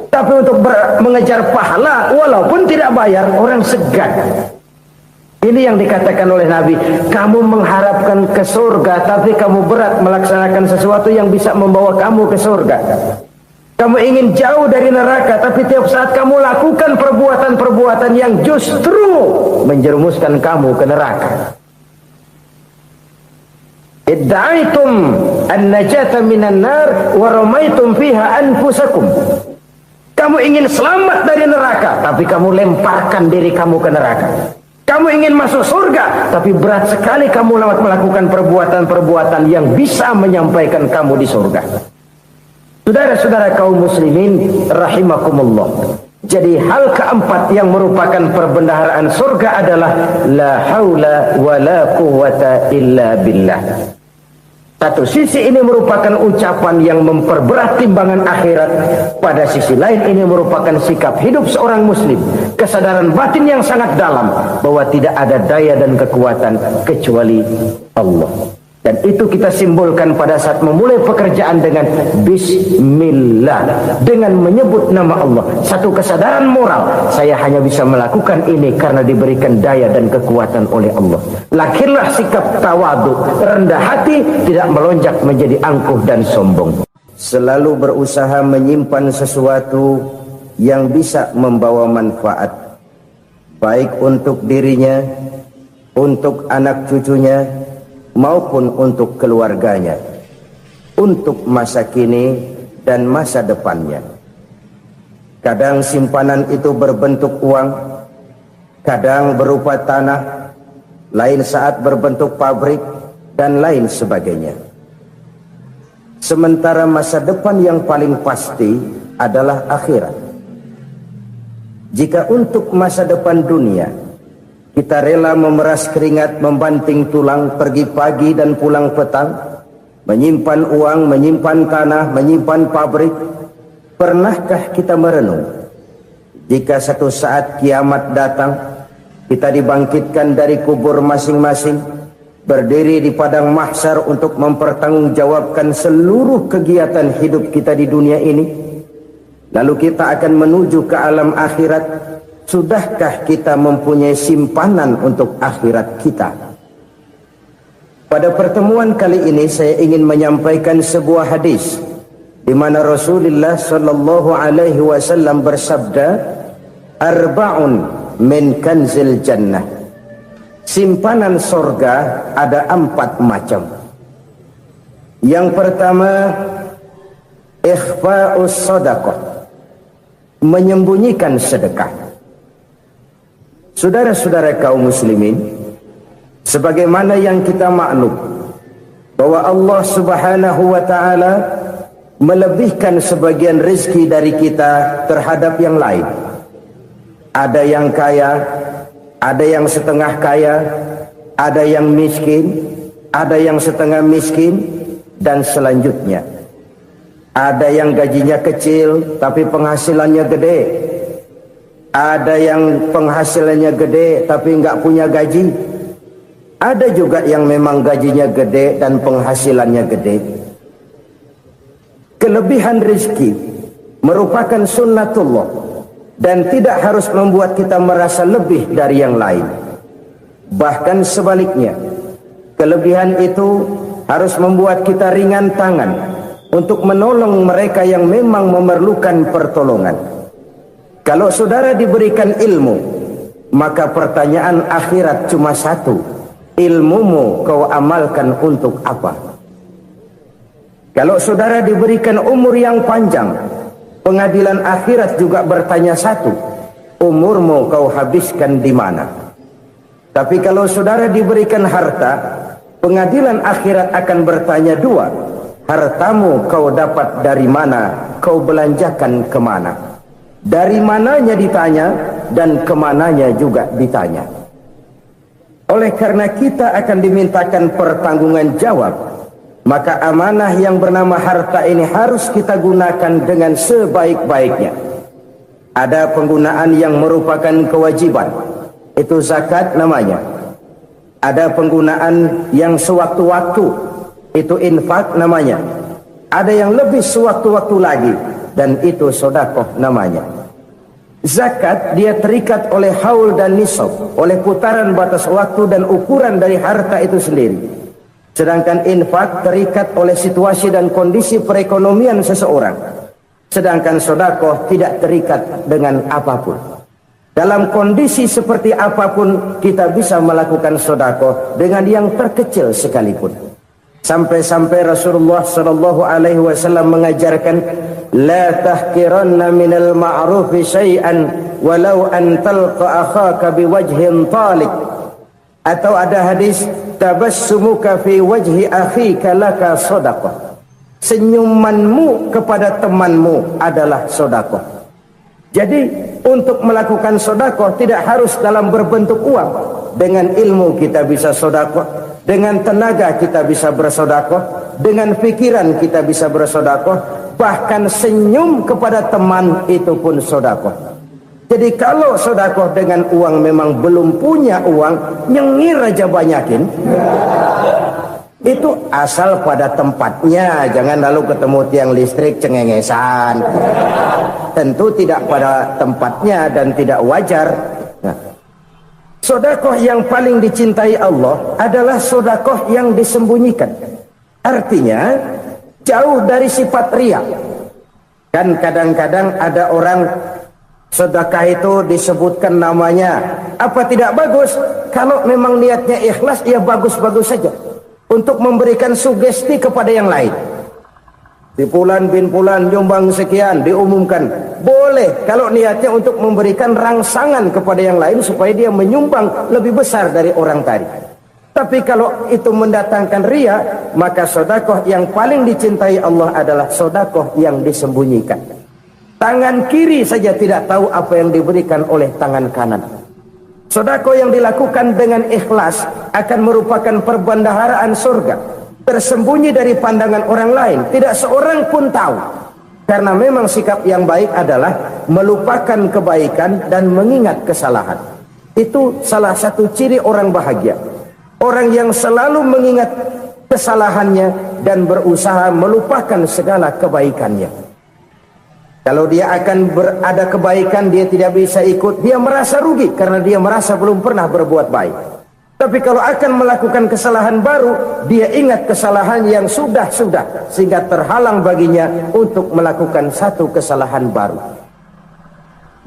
Tapi untuk mengejar pahala, walaupun tidak bayar, orang segan. Ini yang dikatakan oleh Nabi, kamu mengharapkan ke surga, tapi kamu berat melaksanakan sesuatu yang bisa membawa kamu ke surga. Kamu ingin jauh dari neraka, tapi tiap saat kamu lakukan perbuatan-perbuatan yang justru menjerumuskan kamu ke neraka. Idda'aitum an-najata minan nar wa ramaitum fiha anfusakum. Kamu ingin selamat dari neraka, tapi kamu lemparkan diri kamu ke neraka. Kamu ingin masuk surga, tapi berat sekali kamu melakukan perbuatan-perbuatan yang bisa menyampaikan kamu di surga. Saudara-saudara kaum muslimin rahimakumullah. Jadi hal keempat yang merupakan perbendaharaan surga adalah la haula wa la quwwata illa billah. Satu sisi ini merupakan ucapan yang memperberat timbangan akhirat. Pada sisi lain ini merupakan sikap hidup seorang muslim. Kesadaran batin yang sangat dalam bahwa tidak ada daya dan kekuatan kecuali Allah. Dan itu kita simbolkan pada saat memulai pekerjaan dengan Bismillah, dengan menyebut nama Allah. Satu kesadaran moral, saya hanya bisa melakukan ini karena diberikan daya dan kekuatan oleh Allah. Lahirlah sikap tawadu, rendah hati, tidak melonjak menjadi angkuh dan sombong. Selalu berusaha menyimpan sesuatu yang bisa membawa manfaat, baik untuk dirinya, untuk anak cucunya, maupun untuk keluarganya, untuk masa kini dan masa depannya. Kadang simpanan itu berbentuk uang, kadang berupa tanah, lain saat berbentuk pabrik, dan lain sebagainya. Sementara masa depan yang paling pasti adalah akhirat. Jika untuk masa depan dunia kita rela memeras keringat, membanting tulang, pergi pagi dan pulang petang, menyimpan uang, menyimpan tanah, menyimpan pabrik. Pernahkah kita merenung, jika satu saat kiamat datang, kita dibangkitkan dari kubur masing-masing, berdiri di padang mahsyar untuk mempertanggungjawabkan seluruh kegiatan hidup kita di dunia ini, lalu kita akan menuju ke alam akhirat. Sudahkah kita mempunyai simpanan untuk akhirat kita? Pada pertemuan kali ini saya ingin menyampaikan sebuah hadis di mana Rasulullah sallallahu alaihi wasallam bersabda, arba'un min kanzil jannah. Simpanan surga ada 4 macam. Yang pertama, ikhfa'us shadaqah, menyembunyikan sedekah. Saudara-saudara kaum muslimin, sebagaimana yang kita maklum bahwa Allah Subhanahu wa taala melebihkan sebagian rezeki dari kita terhadap yang lain. Ada yang kaya, ada yang setengah kaya, ada yang miskin, ada yang setengah miskin, dan selanjutnya. Ada yang gajinya kecil tapi penghasilannya gede. Ada yang penghasilannya gede tapi nggak punya gaji. Ada juga yang memang gajinya gede dan penghasilannya gede. kelebihan rezeki merupakan sunnatullah dan tidak harus membuat kita merasa lebih dari yang lain. Bahkan sebaliknya, kelebihan itu harus membuat kita ringan tangan untuk menolong mereka yang memang memerlukan pertolongan. Kalau saudara diberikan ilmu, maka pertanyaan akhirat cuma satu: ilmumu kau amalkan untuk apa? Kalau saudara diberikan umur yang panjang, pengadilan akhirat juga bertanya satu: umurmu kau habiskan di mana? Tapi kalau saudara diberikan harta, pengadilan akhirat akan bertanya dua: hartamu kau dapat dari mana, kau belanjakan kemana? Dari mananya ditanya, dan kemananya juga ditanya. Oleh karena kita akan dimintakan pertanggungan jawab, maka amanah yang bernama harta ini harus kita gunakan dengan sebaik-baiknya. Ada penggunaan yang merupakan kewajiban, itu zakat namanya. Ada penggunaan yang sewaktu-waktu, itu infak namanya. Ada yang lebih sewaktu-waktu lagi, dan itu sedekah namanya. Zakat dia terikat oleh haul dan nisab, oleh putaran batas waktu dan ukuran dari harta itu sendiri. Sedangkan infak terikat oleh situasi dan kondisi perekonomian seseorang. Sedangkan sedekah tidak terikat dengan apapun. Dalam kondisi seperti apapun kita bisa melakukan sedekah dengan yang terkecil sekalipun. Sampai-sampai Rasulullah sallallahu alaihi wasallam mengajarkan, la tahqiranna minal ma'rufi syai'an walau an talqa akhaka biwajhin talik. Atau ada hadis, tabassumuka fi wajhi akhika laka sedekah. Senyumanmu kepada temanmu adalah sedekah. Jadi untuk melakukan sedekah tidak harus dalam berbentuk uang. Dengan ilmu kita bisa sedekah, dengan tenaga kita bisa bersedekah, dengan pikiran kita bisa bersedekah, bahkan senyum kepada teman itu pun sedekah. Jadi kalau sedekah dengan uang memang belum punya uang, nyengir aja banyakin. Itu asal pada tempatnya, jangan lalu ketemu tiang listrik cengengesan. Tentu tidak pada tempatnya dan tidak wajar. Nah, sedekah yang paling dicintai Allah adalah sedekah yang disembunyikan. Artinya jauh dari sifat riya. Kan kadang-kadang ada orang sedekah itu disebutkan namanya, apa tidak bagus? Kalau memang niatnya ikhlas, ya bagus-bagus saja. Untuk memberikan sugesti kepada yang lain. Di Fulan bin Fulan nyumbang sekian, diumumkan. Boleh kalau niatnya untuk memberikan rangsangan kepada yang lain supaya dia menyumbang lebih besar dari orang tadi. Tapi kalau itu mendatangkan riya, maka sedekah yang paling dicintai Allah adalah sedekah yang disembunyikan. Tangan kiri saja tidak tahu apa yang diberikan oleh tangan kanan. Sedekah yang dilakukan dengan ikhlas akan merupakan perbendaharaan surga, tersembunyi dari pandangan orang lain, tidak seorang pun tahu. Karena memang sikap yang baik adalah melupakan kebaikan dan mengingat kesalahan. Itu salah satu ciri orang bahagia. Orang yang selalu mengingat kesalahannya dan berusaha melupakan segala kebaikannya. Kalau dia akan berada kebaikan, dia tidak bisa ikut, dia merasa rugi karena dia merasa belum pernah berbuat baik. Tapi kalau akan melakukan kesalahan baru, dia ingat kesalahan yang sudah-sudah, sehingga terhalang baginya untuk melakukan satu kesalahan baru.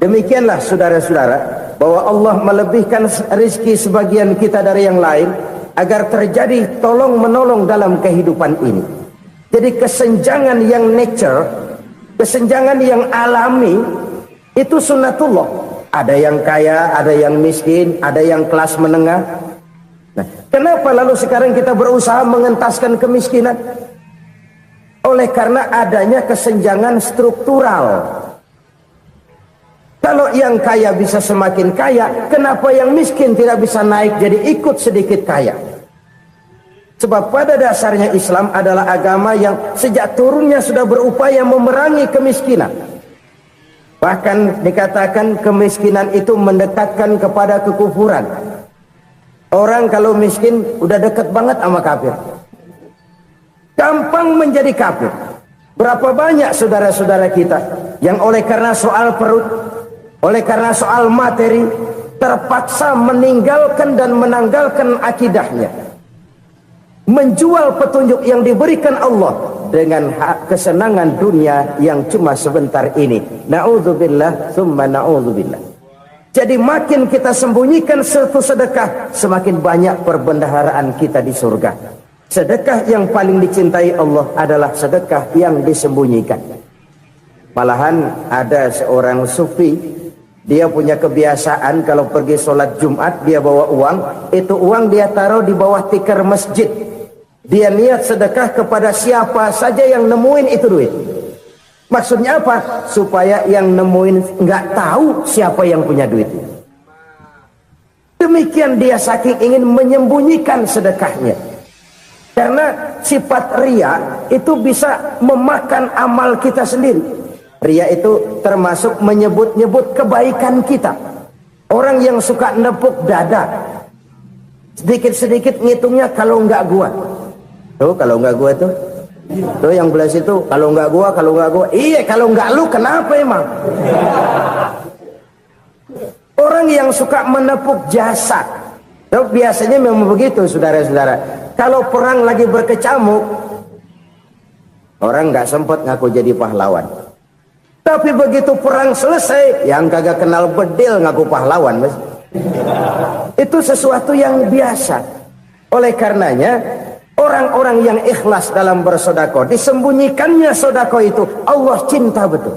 Demikianlah saudara-saudara, bahwa Allah melebihkan rezeki sebagian kita dari yang lain, agar terjadi tolong-menolong dalam kehidupan ini. Jadi kesenjangan yang nature, kesenjangan yang alami, itu sunnatullah. Ada yang kaya, ada yang miskin, ada yang kelas menengah. Nah, kenapa lalu sekarang kita berusaha mengentaskan kemiskinan? Oleh karena adanya kesenjangan struktural. Kalau yang kaya bisa semakin kaya, kenapa yang miskin tidak bisa naik jadi ikut sedikit kaya? Sebab pada dasarnya Islam adalah agama yang sejak turunnya sudah berupaya memerangi kemiskinan. Bahkan dikatakan kemiskinan itu mendekatkan kepada kekufuran. Orang kalau miskin udah dekat banget sama kafir. Gampang menjadi kafir. Berapa banyak saudara-saudara kita yang oleh karena soal perut, oleh karena soal materi, terpaksa meninggalkan dan menanggalkan akidahnya, menjual petunjuk yang diberikan Allah dengan kesenangan dunia yang cuma sebentar ini. Na'udzubillah tsumma na'udzubillah. Jadi makin kita sembunyikan satu sedekah, semakin banyak perbendaharaan kita di surga. Sedekah yang paling dicintai Allah adalah sedekah yang disembunyikan. Malahan ada seorang sufi, dia punya kebiasaan kalau pergi sholat Jumat dia bawa uang, itu uang dia taruh di bawah tikar masjid. Dia niat sedekah kepada siapa saja yang nemuin itu duit. Maksudnya apa? Supaya yang nemuin nggak tahu siapa yang punya duit. Demikian dia saking ingin menyembunyikan sedekahnya. Karena sifat ria itu bisa memakan amal kita sendiri. Ria itu termasuk menyebut-nyebut kebaikan kita. Orang yang suka nepuk dada, sedikit-sedikit ngitungnya kalau enggak gua. Tuh kalau enggak gua tuh. Tuh yang belah situ kalau enggak gua, kalau enggak gua. Iya kalau enggak lu kenapa emang? Orang yang suka menepuk jasad. Tuh biasanya memang begitu saudara-saudara. Kalau perang lagi berkecamuk, orang nggak sempat ngaku jadi pahlawan. Tapi begitu perang selesai, yang kagak kenal bedil ngaku pahlawan, mas. Itu sesuatu yang biasa. Oleh karenanya, orang-orang yang ikhlas dalam bersodako, disembunyikannya sodako itu, Allah cinta betul.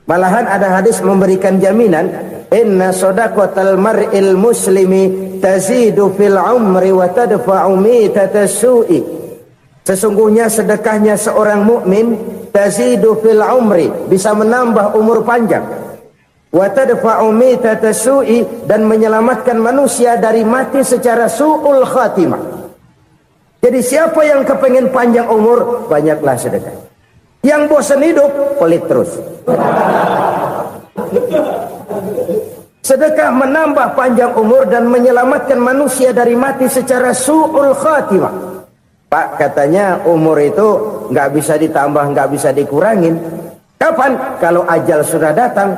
Malahan ada hadis memberikan jaminan, inna sodaqatal mar'il muslimi tazidu fil umri wa tadfa'u mitatas su'i. Sesungguhnya sedekahnya seorang mukmin tazidu fil umri, bisa menambah umur panjang, wa tadfa'u mitatas su'i, dan menyelamatkan manusia dari mati secara su'ul khatimah. Jadi siapa yang kepengen panjang umur, banyaklah sedekah. Yang bosan hidup, pelit terus. Sedekah menambah panjang umur dan menyelamatkan manusia dari mati secara su'ul khatimah. Pak, katanya umur itu nggak bisa ditambah, nggak bisa dikurangin. Kapan? Kalau ajal sudah datang.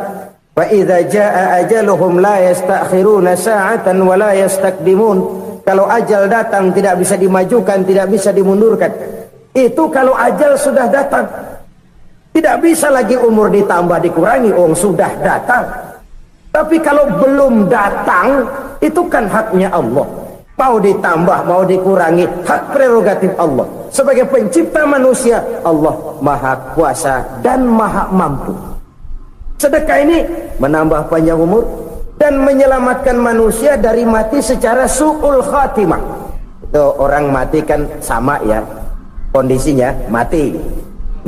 Wa idza jaa ajaluhum la yastakhiruna sa'atan wa la yastaqdimun. Kalau ajal datang tidak bisa dimajukan, tidak bisa dimundurkan. Itu kalau ajal sudah datang. Tidak bisa lagi umur ditambah dikurangi, sudah datang. Tapi kalau belum datang, itu kan haknya Allah. Mau ditambah, mau dikurangi, hak prerogatif Allah. Sebagai pencipta manusia, Allah maha kuasa dan maha mampu. Sedekah ini menambah panjang umur dan menyelamatkan manusia dari mati secara su'ul khatimah. Itu orang mati kan sama ya, kondisinya mati,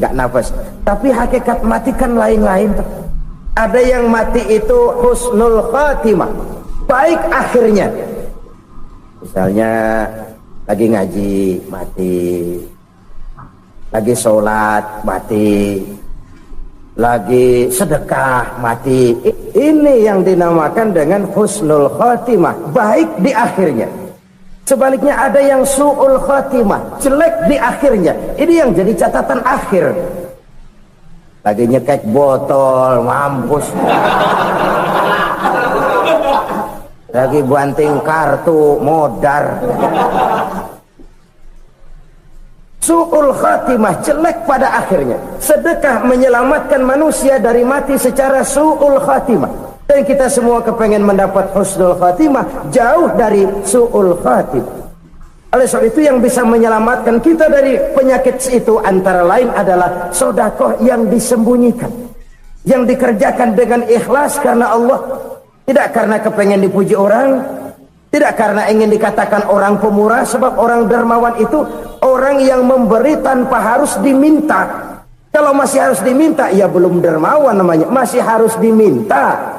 nggak nafas. Tapi hakikat mati kan lain-lain. Ada yang mati itu husnul khatimah, baik akhirnya. Misalnya lagi ngaji mati, lagi sholat mati, lagi sedekah mati. Ini yang dinamakan dengan husnul khatimah, baik di akhirnya. Sebaliknya ada yang su'ul khatimah, jelek di akhirnya. Ini yang jadi catatan akhir. Lagi nyekek botol, mampus. Lagi banting kartu, modar. Su'ul khatimah, jelek pada akhirnya. Sedekah menyelamatkan manusia dari mati secara su'ul khatimah. Dan kita semua kepengen mendapat husnul khatimah, jauh dari su'ul khatimah. Oleh sebab itu yang bisa menyelamatkan kita dari penyakit itu antara lain adalah sedekah yang disembunyikan, yang dikerjakan dengan ikhlas karena Allah, tidak karena kepengen dipuji orang, tidak karena ingin dikatakan orang pemurah. Sebab orang dermawan itu orang yang memberi tanpa harus diminta. Kalau masih harus diminta, ya belum dermawan namanya, masih harus diminta.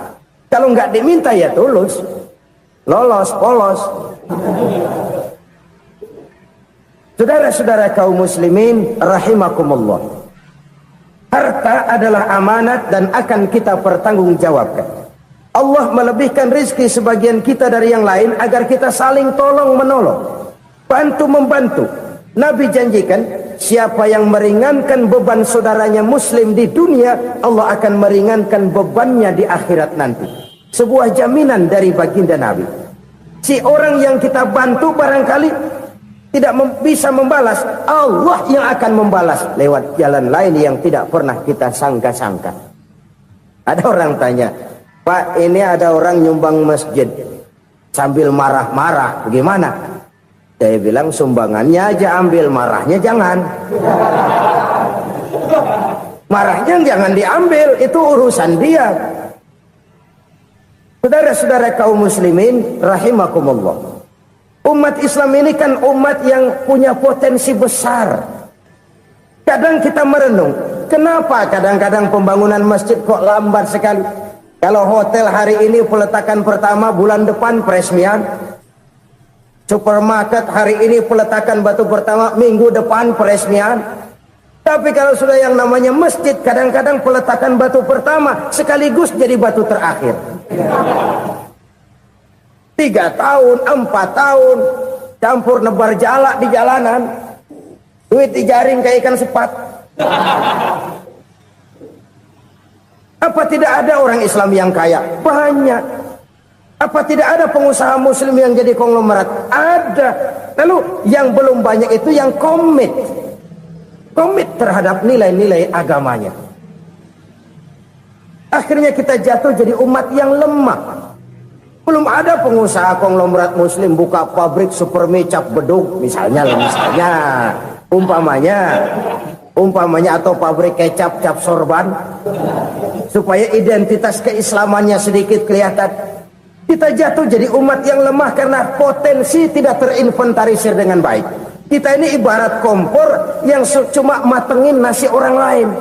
Kalau nggak diminta ya tulus, lolos, polos. Saudara-saudara kaum muslimin rahimakumullah, harta adalah amanat dan akan kita pertanggungjawabkan. Allah melebihkan rizki sebagian kita dari yang lain agar kita saling tolong menolong, bantu membantu. Nabi janjikan siapa yang meringankan beban saudaranya muslim di dunia, Allah akan meringankan bebannya di akhirat nanti. Sebuah jaminan dari baginda Nabi. Si orang yang kita bantu barangkali tidak bisa membalas, Allah yang akan membalas lewat jalan lain yang tidak pernah kita sangka-sangka. Ada orang tanya, Pak, ini ada orang nyumbang masjid sambil marah-marah, bagaimana? Saya bilang sumbangannya aja ambil, marahnya jangan. Marahnya jangan diambil, itu urusan dia. Saudara-saudara kaum muslimin rahimakumullah. Umat Islam ini kan umat yang punya potensi besar. Kadang kita merenung, kenapa kadang-kadang pembangunan masjid kok lambat sekali? Kalau hotel hari ini peletakan pertama, bulan depan peresmian. Supermarket hari ini peletakan batu pertama, minggu depan peresmian. Tapi kalau sudah yang namanya masjid, kadang-kadang peletakan batu pertama sekaligus jadi batu terakhir. 3 tahun, 4 tahun, campur nebar jalak di jalanan, duit dijaring kayak ikan sepat. Apa tidak ada orang Islam yang kaya? Banyak. Apa tidak ada pengusaha muslim yang jadi konglomerat? Ada. Lalu yang belum banyak itu yang komit terhadap nilai-nilai agamanya. Akhirnya kita jatuh jadi umat yang lemah. Belum ada pengusaha konglomerat muslim buka pabrik supermi cap beduk misalnya umpamanya atau pabrik kecap cap sorban supaya identitas keislamannya sedikit kelihatan. Kita jatuh jadi umat yang lemah karena potensi tidak terinventarisir dengan baik. Kita ini ibarat kompor yang cuma matengin nasi orang lain.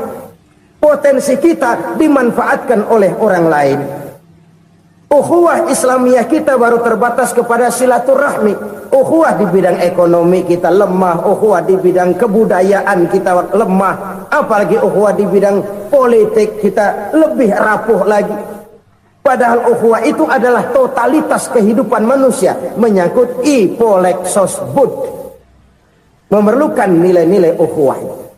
Potensi kita dimanfaatkan oleh orang lain. Ukhuwah Islamiyah kita baru terbatas kepada silaturahmi. Ukhuwah di bidang ekonomi kita lemah, ukhuwah di bidang kebudayaan kita lemah, apalagi ukhuwah di bidang politik kita lebih rapuh lagi. Padahal ukhuwah itu adalah totalitas kehidupan manusia, menyangkut ipolek sosbud, memerlukan nilai-nilai ukhuwah.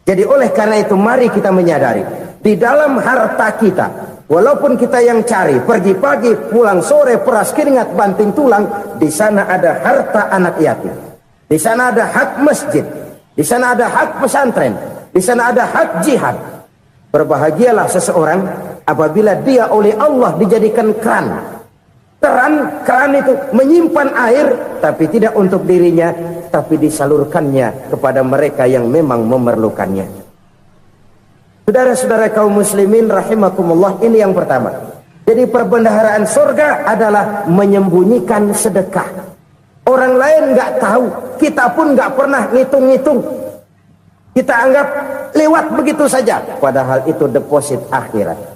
Jadi oleh karena itu mari kita menyadari di dalam harta kita, walaupun kita yang cari, pergi pagi, pulang sore, peras keringat, banting tulang, di sana ada harta anak yatim. Di sana ada hak masjid. Di sana ada hak pesantren. Di sana ada hak jihad. Berbahagialah seseorang apabila dia oleh Allah dijadikan keran. Keran itu menyimpan air, tapi tidak untuk dirinya, tapi disalurkannya kepada mereka yang memang memerlukannya. Saudara-saudara kaum muslimin rahimakumullah, ini yang pertama. Jadi perbendaharaan surga adalah menyembunyikan sedekah. Orang lain nggak tahu, kita pun nggak pernah ngitung-ngitung. Kita anggap lewat begitu saja, padahal itu deposit akhirat.